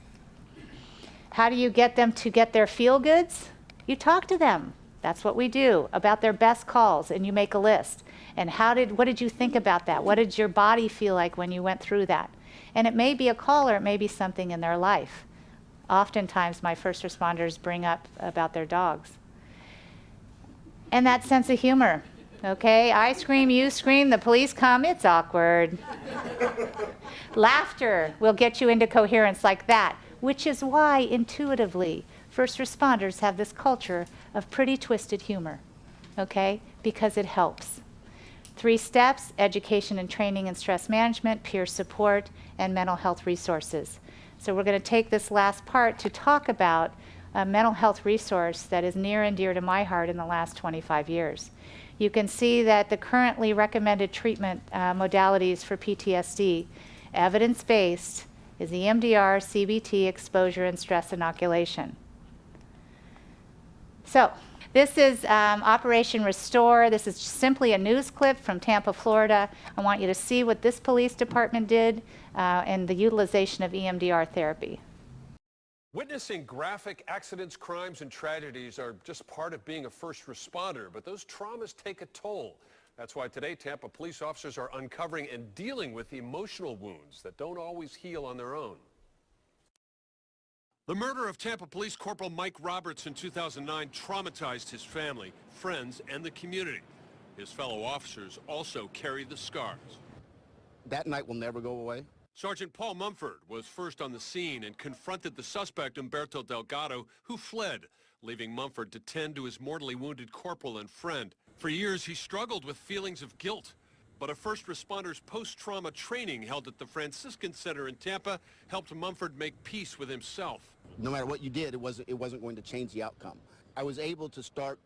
How do you get them to get their feel-goods? You talk to them. That's what we do, about their best calls, and you make a list. And what did you think about that? What did your body feel like when you went through that? And it may be a call or it may be something in their life. Oftentimes my first responders bring up about their dogs. And that sense of humor, okay? I scream, you scream, the police come, it's awkward. Laughter will get you into coherence like that, which is why intuitively first responders have this culture of pretty twisted humor, okay? Because it helps. 3 steps: education and training and stress management, peer support, and mental health resources. So we're going to take this last part to talk about a mental health resource that is near and dear to my heart in the last 25 years. You can see that the currently recommended treatment modalities for PTSD, evidence-based, is EMDR, CBT, exposure, and stress inoculation. So this is Operation Restore. This is simply a news clip from Tampa, Florida. I want you to see what this police department did and the utilization of EMDR therapy. Witnessing graphic accidents, crimes, and tragedies are just part of being a first responder, but those traumas take a toll. That's why today Tampa police officers are uncovering and dealing with emotional wounds that don't always heal on their own. The murder of Tampa Police Corporal Mike Roberts in 2009 traumatized his family, friends, and the community. His fellow officers also carry the scars. That night will never go away. Sergeant Paul Mumford was first on the scene and confronted the suspect, Humberto Delgado, who fled, leaving Mumford to tend to his mortally wounded corporal and friend. For years, he struggled with feelings of guilt. But a first responder's post-trauma training held at the Franciscan Center in Tampa helped Mumford make peace with himself. No matter what you did, it wasn't going to change the outcome. I was able to start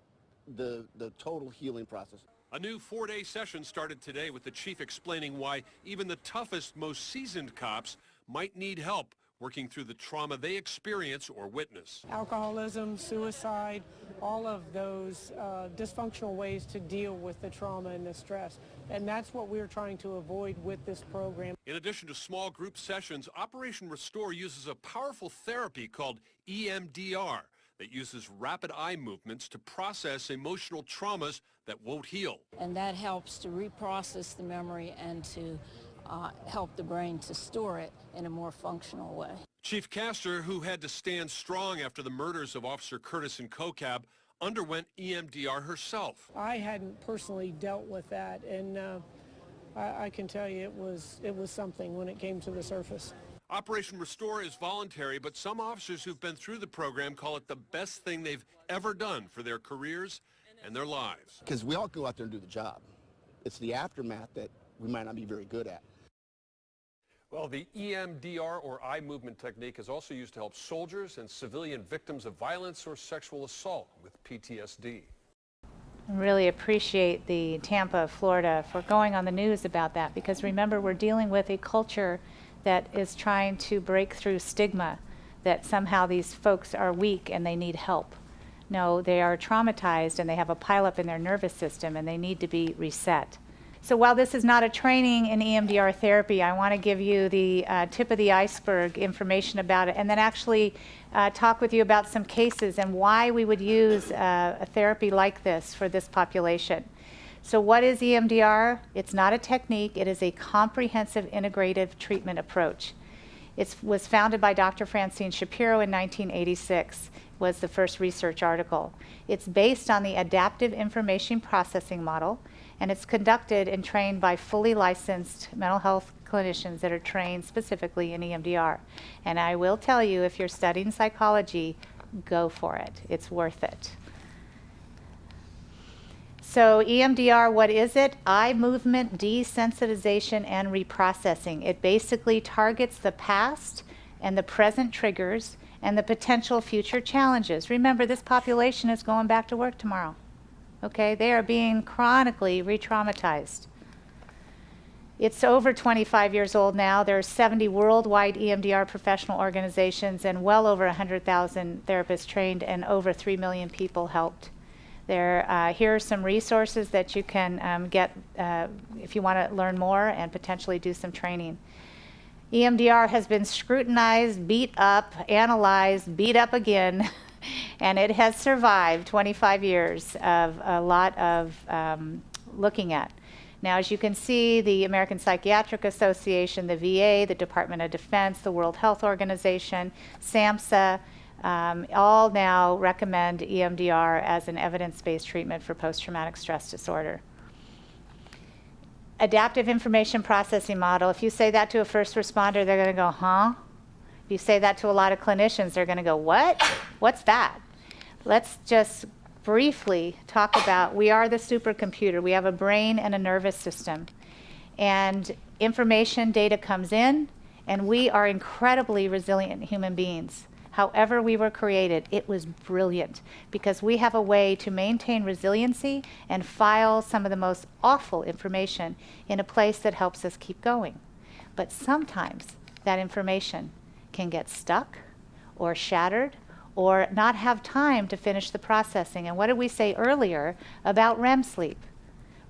the total healing process. A new 4-day session started today with the chief explaining why even the toughest, most seasoned cops might need help working through the trauma they experience or witness. Alcoholism, suicide, all of those dysfunctional ways to deal with the trauma and the stress. And that's what we're trying to avoid with this program. In addition to small group sessions, Operation Restore uses a powerful therapy called EMDR that uses rapid eye movements to process emotional traumas that won't heal. And that helps to reprocess the memory and to help the brain to store it in a more functional way. Chief Castor, who had to stand strong after the murders of Officer Curtis and CoCab, underwent EMDR herself. I hadn't personally dealt with that, and I can tell you it was something when it came to the surface. Operation Restore is voluntary, but some officers who've been through the program call it the best thing they've ever done for their careers and their lives. Because we all go out there and do the job. It's the aftermath that we might not be very good at. Well, the EMDR, or eye movement technique, is also used to help soldiers and civilian victims of violence or sexual assault with PTSD. I really appreciate the Tampa, Florida, for going on the news about that, because remember, we're dealing with a culture that is trying to break through stigma that somehow these folks are weak and they need help. No, they are traumatized and they have a pileup in their nervous system and they need to be reset. So while this is not a training in EMDR therapy, I want to give you the tip of the iceberg information about it, and then actually talk with you about some cases and why we would use a therapy like this for this population. So what is EMDR? It's not a technique, it is a comprehensive integrative treatment approach. It was founded by Dr. Francine Shapiro in 1986, was the first research article. It's based on the adaptive information processing model, and it's conducted and trained by fully licensed mental health clinicians that are trained specifically in EMDR. And I will tell you, if you're studying psychology, go for it. It's worth it. So EMDR, what is it? Eye movement desensitization and reprocessing. It basically targets the past and the present triggers and the potential future challenges. Remember, this population is going back to work tomorrow. Okay, they are being chronically re-traumatized. It's over 25 years old now. There are 70 worldwide EMDR professional organizations and well over 100,000 therapists trained and over 3 million people helped. Here are some resources that you can get if you want to learn more and potentially do some training. EMDR has been scrutinized, beat up, analyzed, beat up again, and it has survived 25 years of a lot of looking at. Now, as you can see, the American Psychiatric Association, the VA, the Department of Defense, the World Health Organization, SAMHSA, all now recommend EMDR as an evidence-based treatment for post-traumatic stress disorder. Adaptive information processing model. If you say that to a first responder, they're going to go, huh? If you say that to a lot of clinicians, they're going to go, what? What's that? Let's just briefly talk about, we are the supercomputer. We have a brain and a nervous system. And information, data comes in, and we are incredibly resilient human beings. However we were created, it was brilliant because we have a way to maintain resiliency and file some of the most awful information in a place that helps us keep going. But sometimes that information can get stuck or shattered or not have time to finish the processing. And what did we say earlier about REM sleep?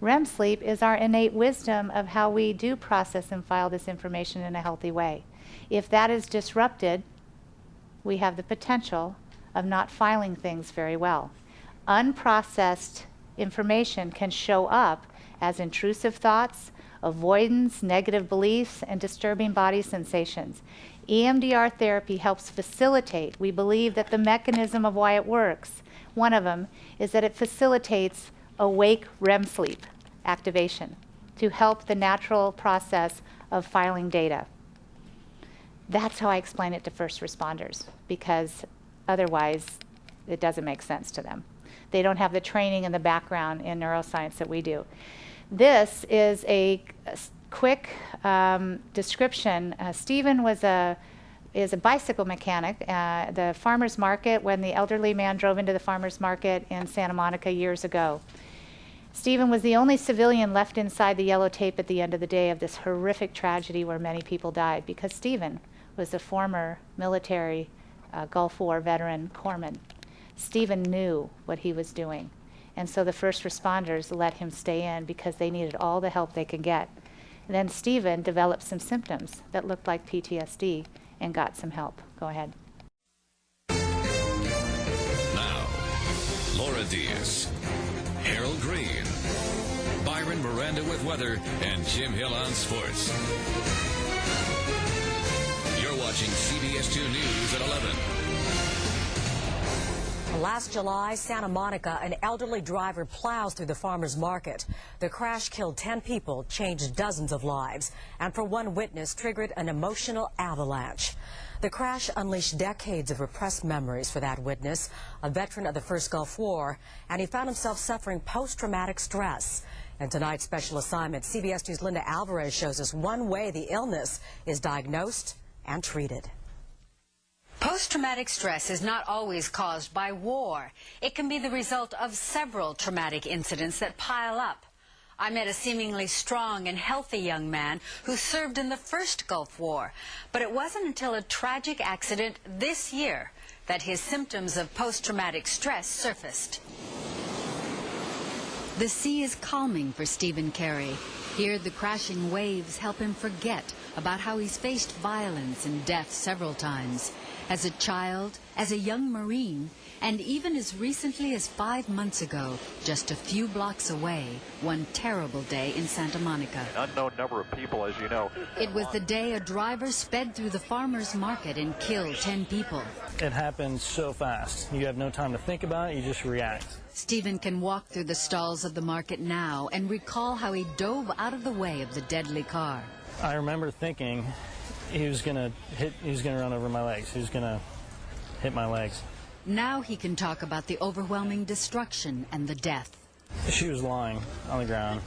REM sleep is our innate wisdom of how we do process and file this information in a healthy way. If that is disrupted, we have the potential of not filing things very well. Unprocessed information can show up as intrusive thoughts, avoidance, negative beliefs, and disturbing body sensations. EMDR therapy helps facilitate. We believe that the mechanism of why it works, one of them, is that it facilitates awake REM sleep activation to help the natural process of filing data. That's how I explain it to first responders, because otherwise it doesn't make sense to them. They don't have the training and the background in neuroscience that we do. This is a quick description. Stephen is a bicycle mechanic. The farmer's market, when the elderly man drove into the farmer's market in Santa Monica years ago. Stephen was the only civilian left inside the yellow tape at the end of the day of this horrific tragedy where many people died, because Stephen was a former military Gulf War veteran corpsman. Stephen knew what he was doing. And so the first responders let him stay in because they needed all the help they could get. And then Stephen developed some symptoms that looked like PTSD and got some help. Go ahead. Now, Laura Diaz, Harold Green, Byron Miranda with weather, and Jim Hill on sports. You're watching CBS 2 News at 11. Last July, Santa Monica, an elderly driver plows through the farmer's market. The crash killed 10 people, changed dozens of lives, and for one witness, triggered an emotional avalanche. The crash unleashed decades of repressed memories for that witness, a veteran of the first Gulf War, and he found himself suffering post-traumatic stress. In tonight's special assignment, CBS News' Linda Alvarez shows us one way the illness is diagnosed and treated. Post-traumatic stress is not always caused by war. It can be the result of several traumatic incidents that pile up. I met a seemingly strong and healthy young man who served in the first Gulf War, but it wasn't until a tragic accident this year that his symptoms of post-traumatic stress surfaced. The sea is calming for Stephen Carey. Here, the crashing waves help him forget about how he's faced violence and death several times. As a child, as a young Marine, and even as recently as 5 months ago, just a few blocks away, one terrible day in Santa Monica. An unknown number of people, as you know. It was the day a driver sped through the farmer's market and killed 10 people. It happens so fast. You have no time to think about it, you just react. Stephen can walk through the stalls of the market now and recall how he dove out of the way of the deadly car. I remember thinking he was gonna run over my legs. He was gonna hit my legs. Now he can talk about the overwhelming destruction and the death. She was lying on the ground,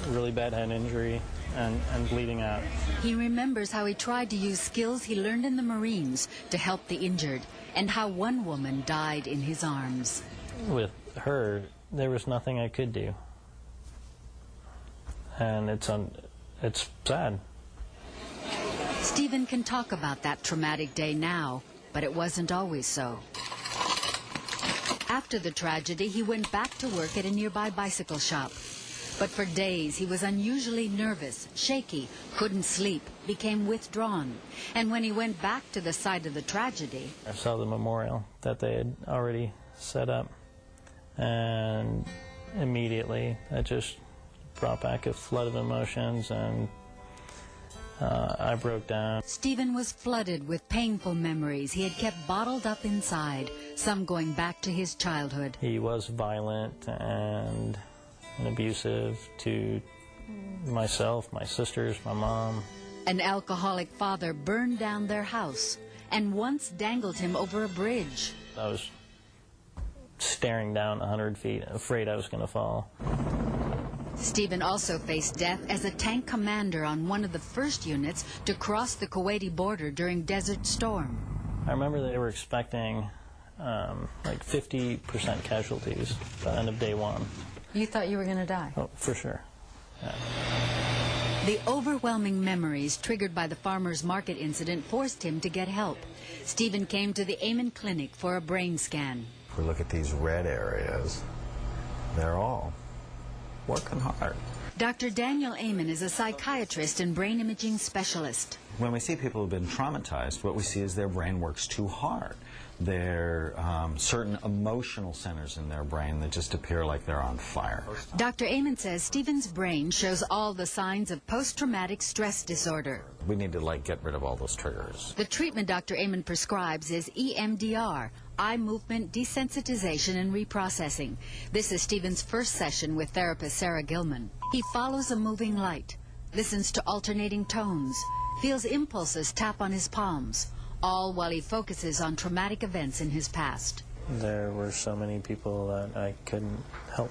really bad head injury and bleeding out. He remembers how he tried to use skills he learned in the Marines to help the injured, and how one woman died in his arms. With her, there was nothing I could do. And it's sad. Stephen can talk about that traumatic day now, but it wasn't always so. After the tragedy, he went back to work at a nearby bicycle shop. But for days, he was unusually nervous, shaky, couldn't sleep, became withdrawn. And when he went back to the site of the tragedy... I saw the memorial that they had already set up, and immediately that just brought back a flood of emotions, and I broke down. Stephen was flooded with painful memories he had kept bottled up inside, some going back to his childhood. He was violent and abusive to myself, my sisters, my mom. An alcoholic father burned down their house and once dangled him over a bridge. I was staring down 100 feet, afraid I was going to fall. Stephen also faced death as a tank commander on one of the first units to cross the Kuwaiti border during Desert Storm. I remember they were expecting like 50% casualties by the end of day one. You thought you were going to die? Oh, for sure. Yeah. The overwhelming memories triggered by the farmer's market incident forced him to get help. Stephen came to the Amen Clinic for a brain scan. If we look at these red areas, they're all working hard. Dr. Daniel Amen is a psychiatrist and brain imaging specialist. When we see people who've been traumatized, what we see is their brain works too hard. There are certain emotional centers in their brain that just appear like they're on fire. Dr. Amen says Stephen's brain shows all the signs of post-traumatic stress disorder. We need to get rid of all those triggers. The treatment Dr. Amen prescribes is EMDR, eye movement desensitization and reprocessing. This is Stephen's first session with therapist Sara Gilman. He follows a moving light, listens to alternating tones, feels impulses tap on his palms, all while he focuses on traumatic events in his past. There were so many people that I couldn't help.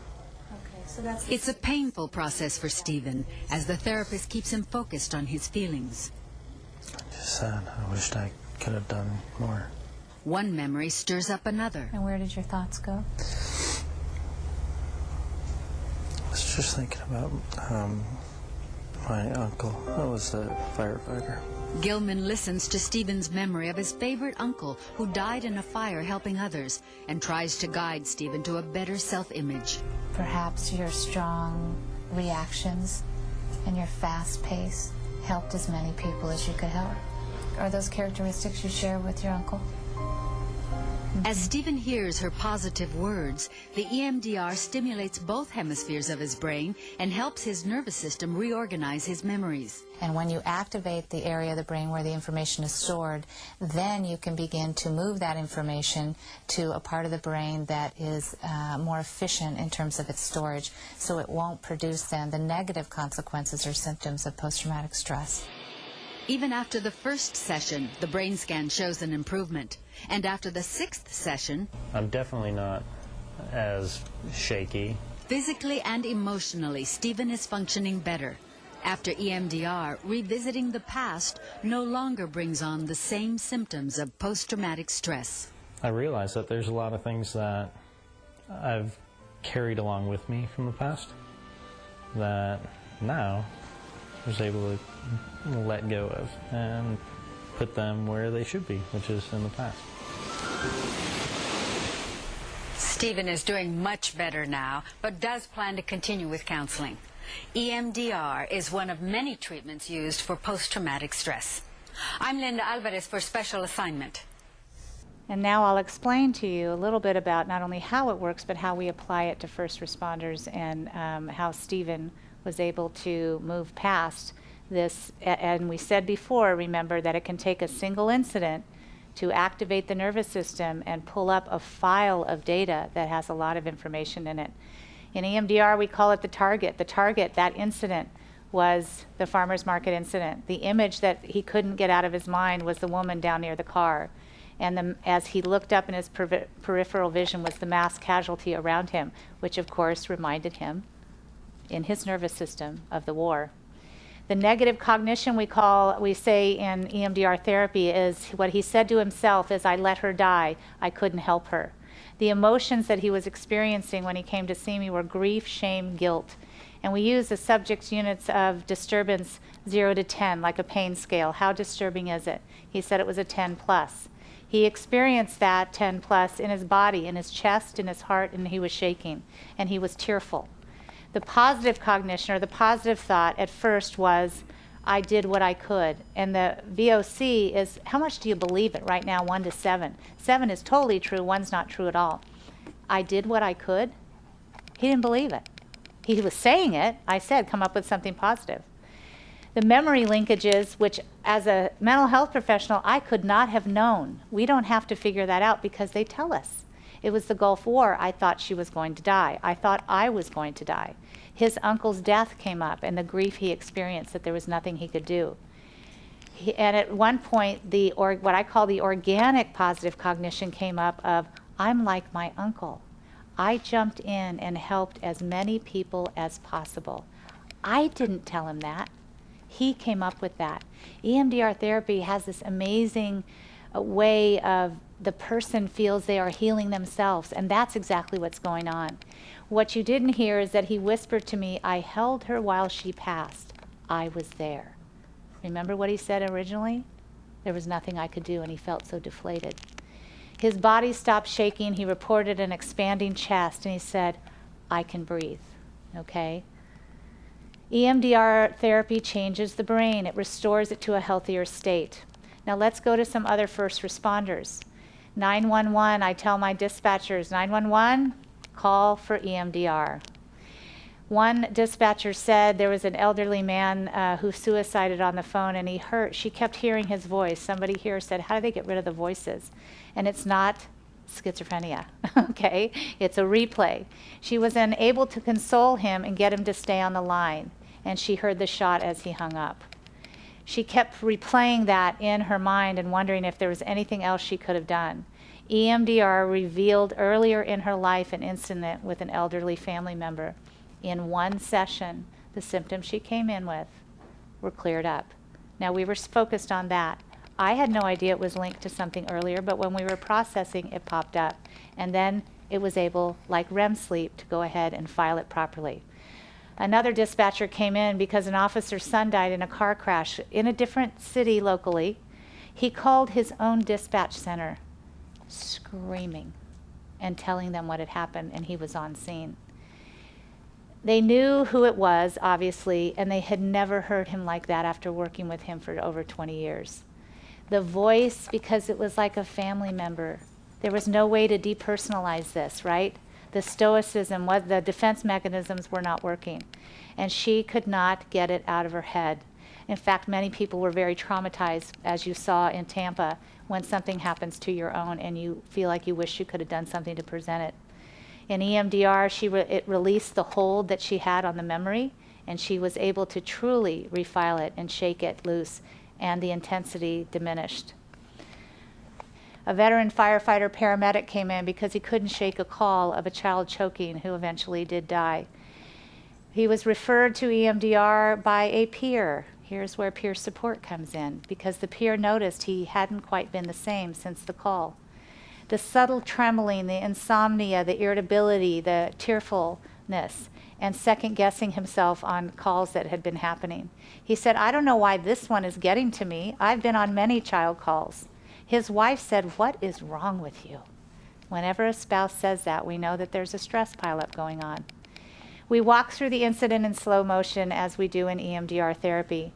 It's a painful process for Stephen, as the therapist keeps him focused on his feelings. Just sad. I wished I could have done more. One memory stirs up another. And where did your thoughts go? I was just thinking about my uncle. That was a firefighter. Gilman listens to Stephen's memory of his favorite uncle who died in a fire helping others and tries to guide Stephen to a better self-image. Perhaps your strong reactions and your fast pace helped as many people as you could help. Are those characteristics you share with your uncle? As Stephen hears her positive words, the EMDR stimulates both hemispheres of his brain and helps his nervous system reorganize his memories. And when you activate the area of the brain where the information is stored, then you can begin to move that information to a part of the brain that is more efficient in terms of its storage, so it won't produce then the negative consequences or symptoms of post-traumatic stress. Even after the first session, the brain scan shows an improvement. And after the sixth session, I'm definitely not as shaky. Physically and emotionally, Stephen is functioning better. After EMDR, revisiting the past no longer brings on the same symptoms of post-traumatic stress. I realize that there's a lot of things that I've carried along with me from the past that now I was able to let go of and put them where they should be, which is in the past. Stephen is doing much better now, but does plan to continue with counseling. EMDR is one of many treatments used for post-traumatic stress. I'm Linda Alvarez for Special Assignment. And now I'll explain to you a little bit about not only how it works, but how we apply it to first responders, and how Stephen was able to move past this. And we said before, remember, that it can take a single incident to activate the nervous system and pull up a file of data that has a lot of information in it. In EMDR, we call it the target. The target, that incident, was the farmer's market incident. The image that he couldn't get out of his mind was the woman down near the car. And as he looked up in his peripheral vision was the mass casualty around him, which of course reminded him, in his nervous system, of the war. The negative cognition we say in EMDR therapy is what he said to himself is, I let her die, I couldn't help her. The emotions that he was experiencing when he came to see me were grief, shame, guilt. And we use the subject's units of disturbance 0 to 10, like a pain scale. How disturbing is it? He said it was a 10 plus. He experienced that 10 plus in his body, in his chest, in his heart, and he was shaking, and he was tearful. The positive cognition, or the positive thought at first was, I did what I could. And the VOC is, how much do you believe it right now, 1 to 7? 7 is totally true, 1's not true at all. I did what I could. He didn't believe it. He was saying it. I said, come up with something positive. The memory linkages, which as a mental health professional, I could not have known. We don't have to figure that out because they tell us. It was the Gulf War. I thought she was going to die. I thought I was going to die. His uncle's death came up and the grief he experienced, that there was nothing he could do. And at one point, what I call the organic positive cognition came up of, I'm like my uncle. I jumped in and helped as many people as possible. I didn't tell him that. He came up with that. EMDR therapy has this amazing way of the person feels they are healing themselves, and that's exactly what's going on. What you didn't hear is that he whispered to me, I held her while she passed. I was there. Remember what he said originally? There was nothing I could do, and he felt so deflated. His body stopped shaking. He reported an expanding chest, and he said, I can breathe, okay? EMDR therapy changes the brain. It restores it to a healthier state. Now let's go to some other first responders. 911, I tell my dispatchers, 911, call for EMDR. One dispatcher said there was an elderly man who suicided on the phone, and she kept hearing his voice. Somebody here said, how do they get rid of the voices? And it's not schizophrenia, okay? It's a replay. She was unable to console him and get him to stay on the line, and she heard the shot as he hung up. She kept replaying that in her mind and wondering if there was anything else she could have done. EMDR revealed earlier in her life an incident with an elderly family member. In one session, the symptoms she came in with were cleared up. Now, we were focused on that. I had no idea it was linked to something earlier, but when we were processing, it popped up. And then it was able, like REM sleep, to go ahead and file it properly. Another dispatcher came in because an officer's son died in a car crash in a different city locally. He called his own dispatch center, screaming and telling them what had happened, and he was on scene. They knew who it was, obviously, and they had never heard him like that after working with him for over 20 years. The voice, because it was like a family member. There was no way to depersonalize this, right? The stoicism, the defense mechanisms were not working, and she could not get it out of her head. In fact, many people were very traumatized, as you saw in Tampa, when something happens to your own and you feel like you wish you could have done something to prevent it. In EMDR, it released the hold that she had on the memory, and she was able to truly refile it and shake it loose, and the intensity diminished. A veteran firefighter paramedic came in because he couldn't shake a call of a child choking who eventually did die. He was referred to EMDR by a peer. Here's where peer support comes in, because the peer noticed he hadn't quite been the same since the call. The subtle trembling, the insomnia, the irritability, the tearfulness, and second-guessing himself on calls that had been happening. He said, I don't know why this one is getting to me. I've been on many child calls. His wife said, what is wrong with you? Whenever a spouse says that, we know that there's a stress pileup going on. We walk through the incident in slow motion as we do in EMDR therapy.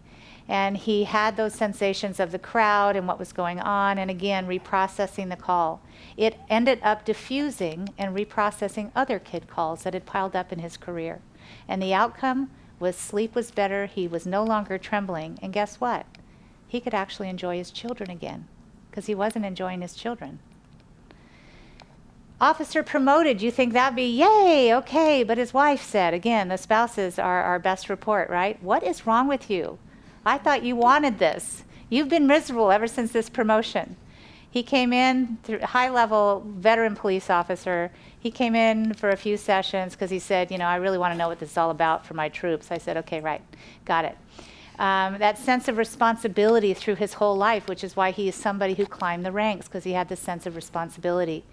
And he had those sensations of the crowd and what was going on, and again, reprocessing the call. It ended up diffusing and reprocessing other kid calls that had piled up in his career. And the outcome was sleep was better, he was no longer trembling, and guess what? He could actually enjoy his children again, because he wasn't enjoying his children. Officer promoted, you think that'd be yay, okay, but his wife said, again, the spouses are our best report, right? What is wrong with you? I thought you wanted this. You've been miserable ever since this promotion. He came in, high-level veteran police officer. He came in for a few sessions because he said, I really want to know what this is all about for my troops. I said, okay, right, got it. That sense of responsibility through his whole life, which is why he is somebody who climbed the ranks, because he had this sense of responsibility.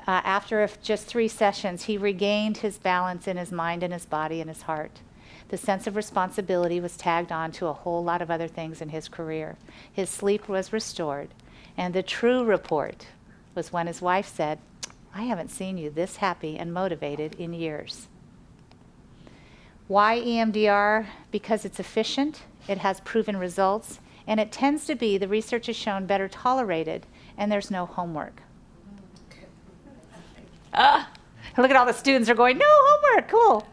After just 3 sessions, he regained his balance in his mind and his body and his heart. The sense of responsibility was tagged on to a whole lot of other things in his career. His sleep was restored. And the true report was when his wife said, "I haven't seen you this happy and motivated in years." Why EMDR? Because it's efficient, it has proven results, and it tends to be, the research has shown, better tolerated, and there's no homework. Look at all the students are going, no homework, cool.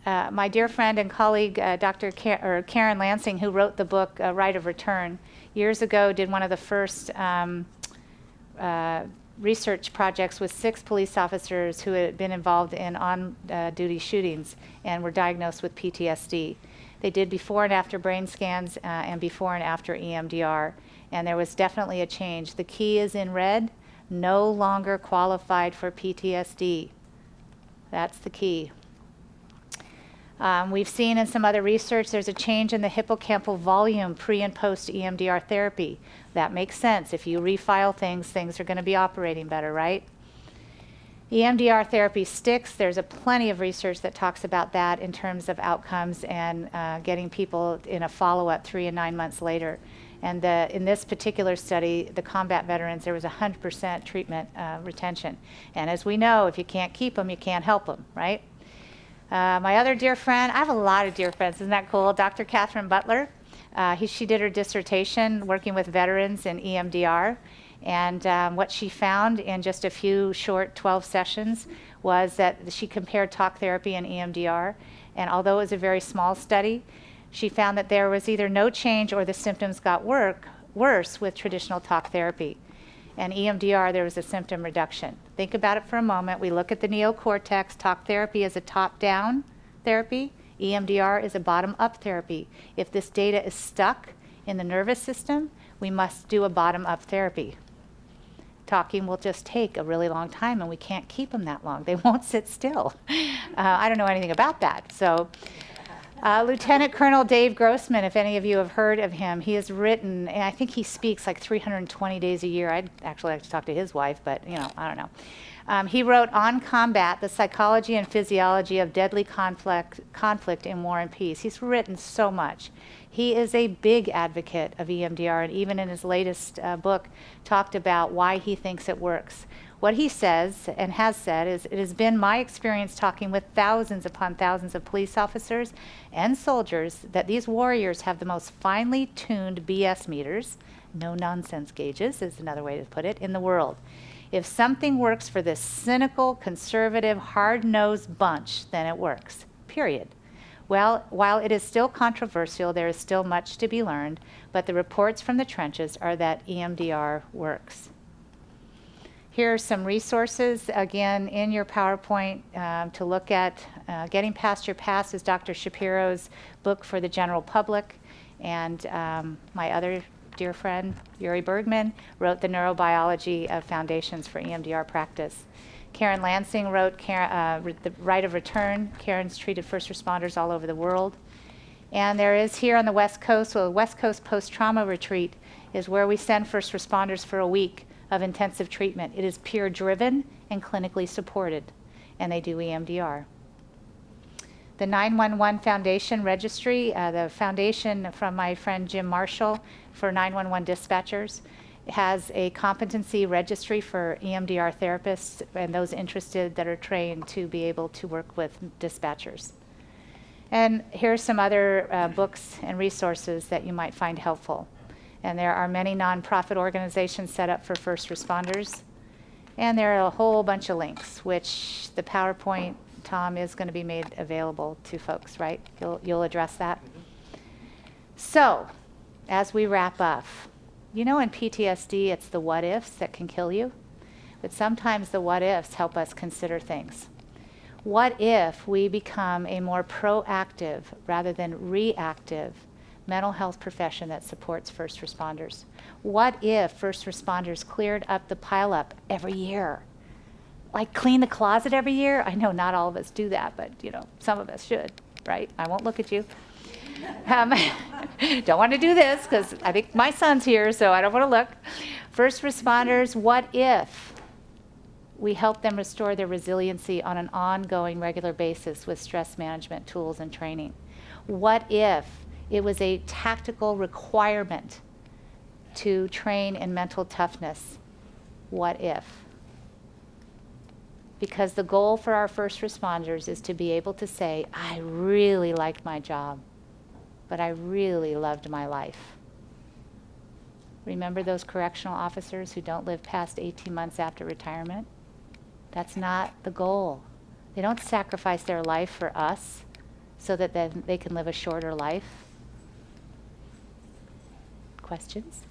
My dear friend and colleague, Dr. Karen Lansing, who wrote the book, Right of Return, years ago did one of the first research projects with 6 police officers who had been involved in on-duty shootings and were diagnosed with PTSD. They did before and after brain scans and before and after EMDR, and there was definitely a change. The key is in red, no longer qualified for PTSD. That's the key. We've seen in some other research there's a change in the hippocampal volume pre and post EMDR therapy. That makes sense. If you refile things, things are going to be operating better, right? EMDR therapy sticks. There's plenty of research that talks about that in terms of outcomes and getting people in a follow-up 3 and 9 months later. And in this particular study, the combat veterans, there was 100% treatment retention. And as we know, if you can't keep them, you can't help them, right? My other dear friend, I have a lot of dear friends, isn't that cool? Dr. Catherine Butler. She did her dissertation working with veterans in EMDR. And what she found in just a few short 12 sessions was that she compared talk therapy and EMDR. And although it was a very small study, she found that there was either no change or the symptoms got worse with traditional talk therapy. And EMDR, there was a symptom reduction. Think about it for a moment. We look at the neocortex. Talk therapy is a top-down therapy. EMDR is a bottom-up therapy. If this data is stuck in the nervous system, we must do a bottom-up therapy. Talking will just take a really long time, and we can't keep them that long. They won't sit still. I don't know anything about that. So, Lieutenant Colonel Dave Grossman, if any of you have heard of him, he has written, and I think he speaks like 320 days a year. I'd actually like to talk to his wife, but I don't know. He wrote On Combat, The Psychology and Physiology of Deadly Conflict in War and Peace. He's written so much. He is a big advocate of EMDR, and even in his latest book talked about why he thinks it works. What he says and has said is, it has been my experience talking with thousands upon thousands of police officers and soldiers that these warriors have the most finely tuned BS meters, no nonsense gauges is another way to put it, in the world. If something works for this cynical, conservative, hard-nosed bunch, then it works, period. Well, while it is still controversial, there is still much to be learned, but the reports from the trenches are that EMDR works. Here are some resources, again, in your PowerPoint to look at. Getting Past Your Past is Dr. Shapiro's book for the general public, and my other dear friend, Yuri Bergman, wrote The Neurobiology of Foundations for EMDR Practice. Karen Lansing wrote The Right of Return. Karen's treated first responders all over the world. And there is here on the West Coast, well, the West Coast Post-Trauma Retreat is where we send first responders for a week of intensive treatment. It is peer-driven and clinically supported, and they do EMDR. The 911 Foundation Registry, the foundation from my friend Jim Marshall for 911 dispatchers, has a competency registry for EMDR therapists and those interested that are trained to be able to work with dispatchers. And here's some other books and resources that you might find helpful. And there are many nonprofit organizations set up for first responders. And there are a whole bunch of links, which the PowerPoint, Tom, is going to be made available to folks, right? You'll address that? So, as we wrap up, in PTSD, it's the what-ifs that can kill you. But sometimes the what-ifs help us consider things. What if we become a more proactive rather than reactive mental health profession that supports first responders? What if first responders cleared up the pileup every year? Like clean the closet every year? I know not all of us do that, but some of us should, right? I won't look at you. Don't want to do this because I think my son's here, so I don't want to look. First responders, what if We help them restore their resiliency on an ongoing, regular basis with stress management tools and training. What if it was a tactical requirement to train in mental toughness? What if? Because the goal for our first responders is to be able to say, I really liked my job, but I really loved my life. Remember those correctional officers who don't live past 18 months after retirement? That's not the goal. They don't sacrifice their life for us so that then they can live a shorter life. Questions?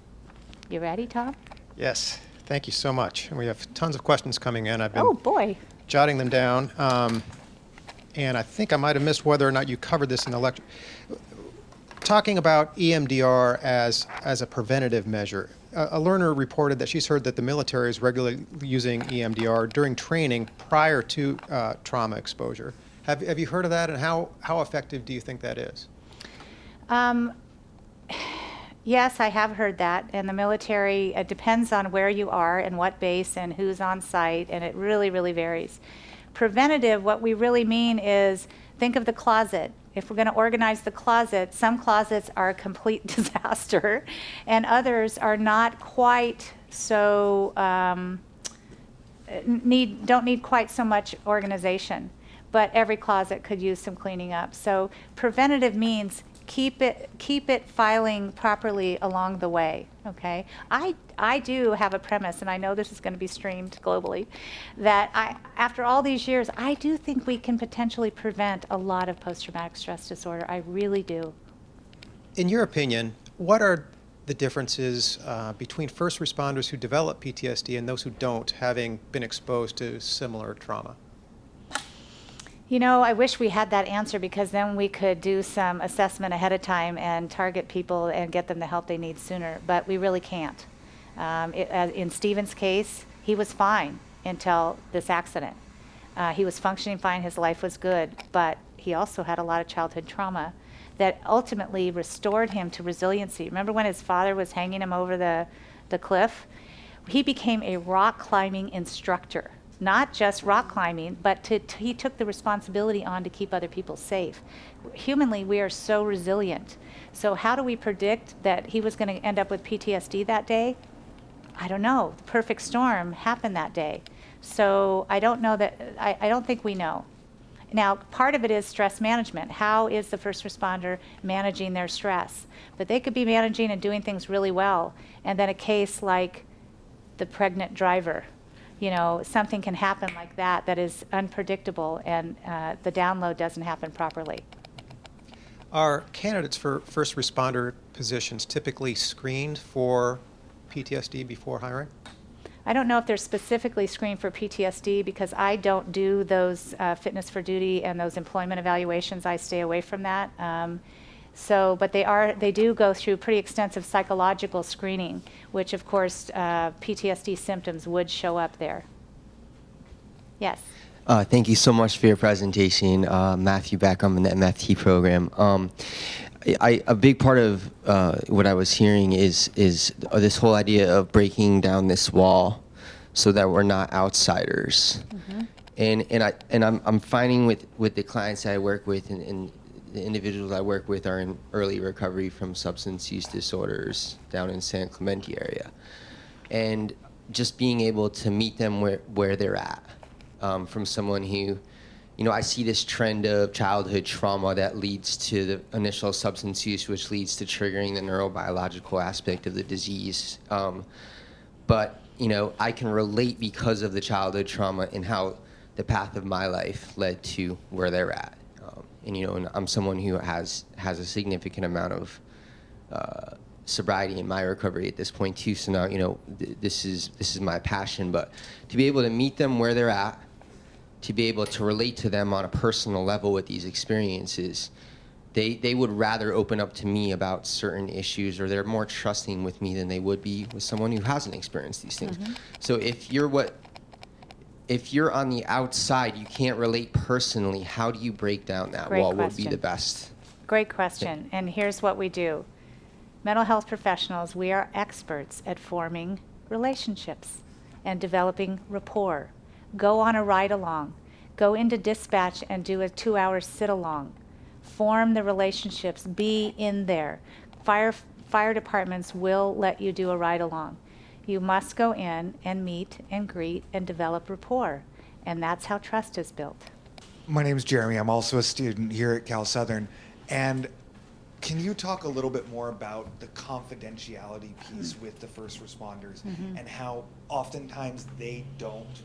You ready, Tom? Yes, thank you so much. And we have tons of questions coming in. I've been Oh, boy. jotting them down. And I think I might have missed whether or not you covered this in the lecture. Talking about EMDR as a preventative measure, a learner reported that she's heard that the military is regularly using EMDR during training prior to trauma exposure. Have you heard of that, and how effective do you think that is? Yes, I have heard that. And the military, it depends on where you are and what base and who's on site, and it really, really varies. Preventative, what we really mean is, think of the closet. If we're going to organize the closet, some closets are a complete disaster, and others are not quite so, don't need quite so much organization. But every closet could use some cleaning up. So preventative means keep it filing properly along the way, okay? I do have a premise, and I know this is going to be streamed globally, that after all these years, I do think we can potentially prevent a lot of post-traumatic stress disorder. I really do. In your opinion, what are the differences between first responders who develop PTSD and those who don't, having been exposed to similar trauma? You know, I wish we had that answer, because then we could do some assessment ahead of time and target people and get them the help they need sooner, but we really can't. In Stephen's case, he was fine until this accident. He was functioning fine, his life was good, but he also had a lot of childhood trauma that ultimately restored him to resiliency. Remember when his father was hanging him over the cliff? He became a rock climbing instructor. Not just rock climbing, but he took the responsibility on to keep other people safe. Humanly, we are so resilient. So how do we predict that he was going to end up with PTSD that day? I don't know. The perfect storm happened that day. So I don't know that, I don't think we know. Now, part of it is stress management. How is the first responder managing their stress? But they could be managing and doing things really well. And then a case like the pregnant driver, you know, something can happen like that is unpredictable, and the download doesn't happen properly. Are candidates for first responder positions typically screened for PTSD before hiring? I don't know if they're specifically screened for PTSD, because I don't do those fitness for duty and those employment evaluations. I stay away from that. But they do go through pretty extensive psychological screening, which of course PTSD symptoms would show up there. Yes. Thank you so much for your presentation, Matthew Beck. I'm in the MFT program. A big part of what I was hearing is this whole idea of breaking down this wall so that we're not outsiders. Mm-hmm. And I'm finding with the clients that I work with and the individuals I work with are in early recovery from substance use disorders down in San Clemente area. And just being able to meet them where they're at, from someone who, you know, I see this trend of childhood trauma that leads to the initial substance use, which leads to triggering the neurobiological aspect of the disease. But, you know, I can relate because of the childhood trauma and how the path of my life led to where they're at. And, you know, and I'm someone who has a significant amount of sobriety in my recovery at this point too. So now, you know, this is my passion. But to be able to meet them where they're at, to be able to relate to them on a personal level with these experiences, they would rather open up to me about certain issues, or they're more trusting with me than they would be with someone who hasn't experienced these things. Mm-hmm. So if you're on the outside, you can't relate personally, how do you break down that wall? What would be the best? Great question. And here's what we do. Mental health professionals, we are experts at forming relationships and developing rapport. Go on a ride-along. Go into dispatch and do a 2-hour sit-along. Form the relationships. Be in there. Fire departments will let you do a ride-along. You must go in and meet and greet and develop rapport. And that's how trust is built. My name's Jeremy. I'm also a student here at Cal Southern. And can you talk a little bit more about the confidentiality piece with the first responders and how oftentimes they don't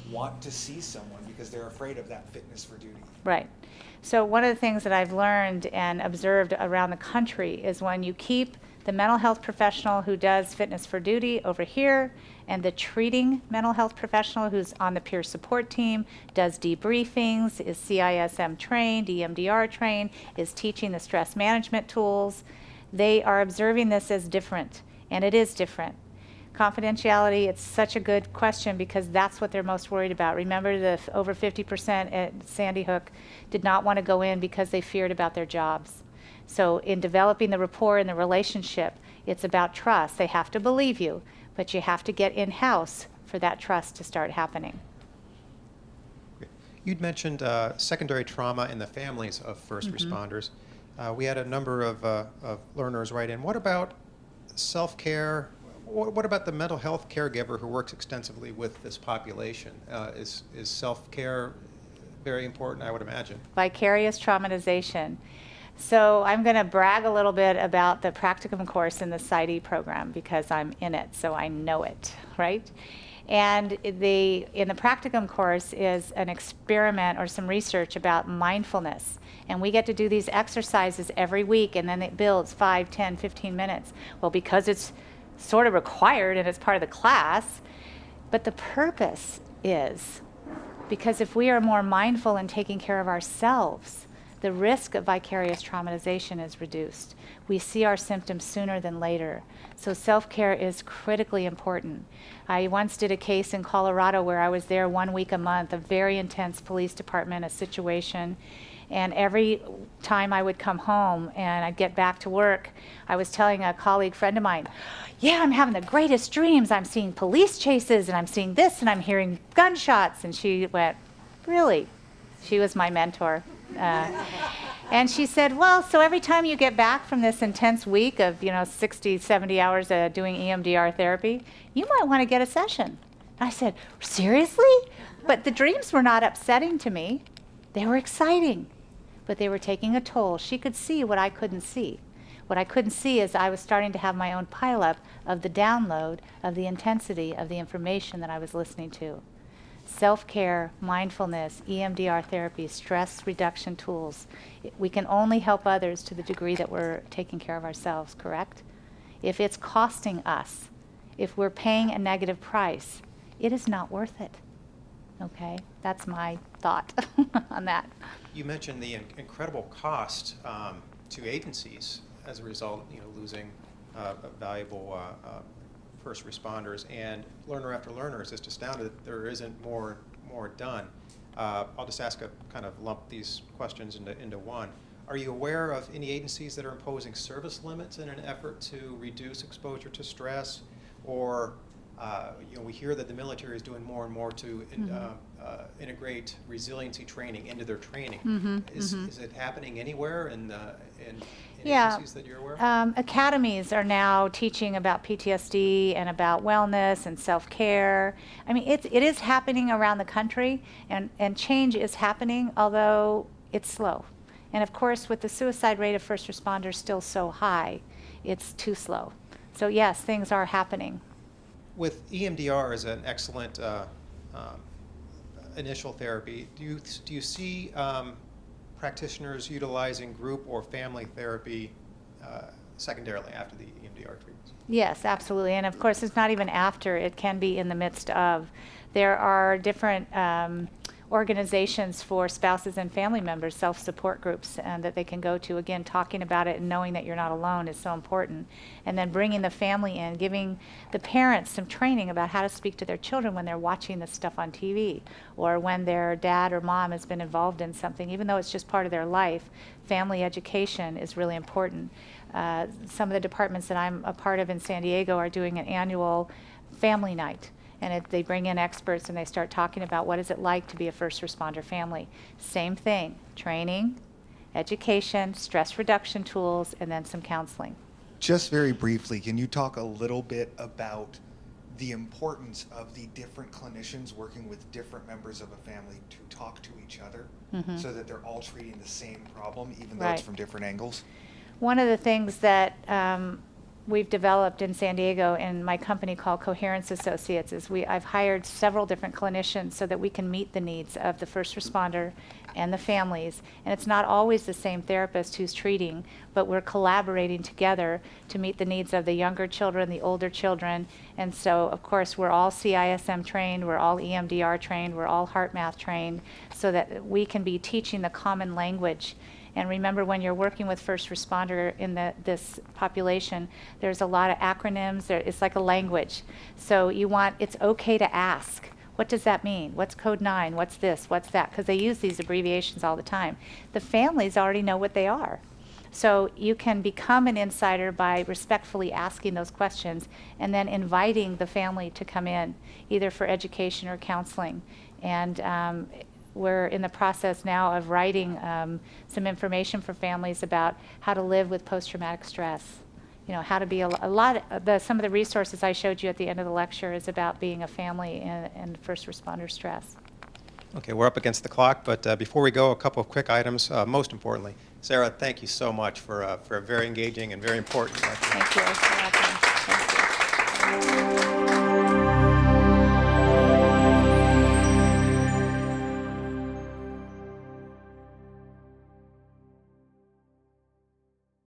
want to see someone because they're afraid of that fitness for duty? Right. So one of the things that I've learned and observed around the country is when you keep the mental health professional who does fitness for duty over here and the treating mental health professional who's on the peer support team, does debriefings, is CISM trained, EMDR trained, is teaching the stress management tools, they are observing this as different, and it is different. Confidentiality, it's such a good question because that's what they're most worried about. Remember, the over 50% at Sandy Hook did not want to go in because they feared about their jobs. So in developing the rapport and the relationship, it's about trust. They have to believe you, but you have to get in-house for that trust to start happening. You'd mentioned secondary trauma in the families of first responders. We had a number of learners write in. What about self-care? What about the mental health caregiver who works extensively with this population? Is self-care very important, I would imagine? Vicarious traumatization. So I'm going to brag a little bit about the practicum course in the PsyD program because I'm in it, so I know it, right? And in the practicum course is an experiment or some research about mindfulness. And we get to do these exercises every week, and then it builds 5, 10, 15 minutes. Well, because it's sort of required and it's part of the class, but the purpose is because if we are more mindful in taking care of ourselves, the risk of vicarious traumatization is reduced. We see our symptoms sooner than later. So self-care is critically important. I once did a case in Colorado where I was there 1 week a month, a very intense police department, a situation. And every time I would come home and I'd get back to work, I was telling a colleague friend of mine, yeah, I'm having the greatest dreams. I'm seeing police chases and I'm seeing this and I'm hearing gunshots. And she went, really? She was my mentor. And she said, well, so every time you get back from this intense week of, 60, 70 hours doing EMDR therapy, you might want to get a session. And I said, seriously? But the dreams were not upsetting to me. They were exciting, but they were taking a toll. She could see what I couldn't see. What I couldn't see is I was starting to have my own pileup of the download of the intensity of the information that I was listening to. Self-care, mindfulness, EMDR therapy, stress reduction tools. We can only help others to the degree that we're taking care of ourselves, correct? If it's costing us, if we're paying a negative price, it is not worth it. Okay? That's my thought on that. You mentioned the incredible cost to agencies as a result, losing valuable first responders, and learner after learner is just astounded that there isn't more done. I'll just ask kind of lump these questions into one. Are you aware of any agencies that are imposing service limits in an effort to reduce exposure to stress? Or we hear that the military is doing more and more to integrate resiliency training into their training. Is it happening anywhere in agencies that you're aware of? Academies are now teaching about PTSD and about wellness and self-care. I mean, it is happening around the country, and change is happening, although it's slow. And of course, with the suicide rate of first responders still so high, it's too slow. So yes, things are happening. With EMDR as an excellent initial therapy, do you see practitioners utilizing group or family therapy secondarily after the EMDR treatments? Yes, absolutely. And of course, it's not even after. It can be in the midst of. There are different organizations for spouses and family members, self-support groups that they can go to. Again, talking about it and knowing that you're not alone is so important. And then bringing the family in, giving the parents some training about how to speak to their children when they're watching this stuff on TV, or when their dad or mom has been involved in something. Even though it's just part of their life, family education is really important. Some of the departments that I'm a part of in San Diego are doing an annual family night. And they bring in experts and they start talking about what is it like to be a first responder family. Same thing, training, education, stress reduction tools, and then some counseling. Just very briefly, can you talk a little bit about the importance of the different clinicians working with different members of a family to talk to each other so that they're all treating the same problem, even though it's from different angles? One of the things that we've developed in San Diego in my company called Coherence Associates is I've hired several different clinicians so that we can meet the needs of the first responder and the families. And it's not always the same therapist who's treating, but we're collaborating together to meet the needs of the younger children, the older children. And so, of course, we're all CISM trained, we're all EMDR trained, we're all heart math trained, so that we can be teaching the common language. And remember, when you're working with first responder in this population, there's a lot of acronyms. It's like a language. So it's okay to ask. What does that mean? What's code 9? What's this? What's that? Because they use these abbreviations all the time. The families already know what they are. So you can become an insider by respectfully asking those questions and then inviting the family to come in, either for education or counseling. And we're in the process now of writing some information for families about how to live with post-traumatic stress. You know, how to be some of the resources I showed you at the end of the lecture is about being a family and first responder stress. Okay, we're up against the clock, but before we go, a couple of quick items. Most importantly, Sara, thank you so much for a very engaging and very important lecture. Thank you.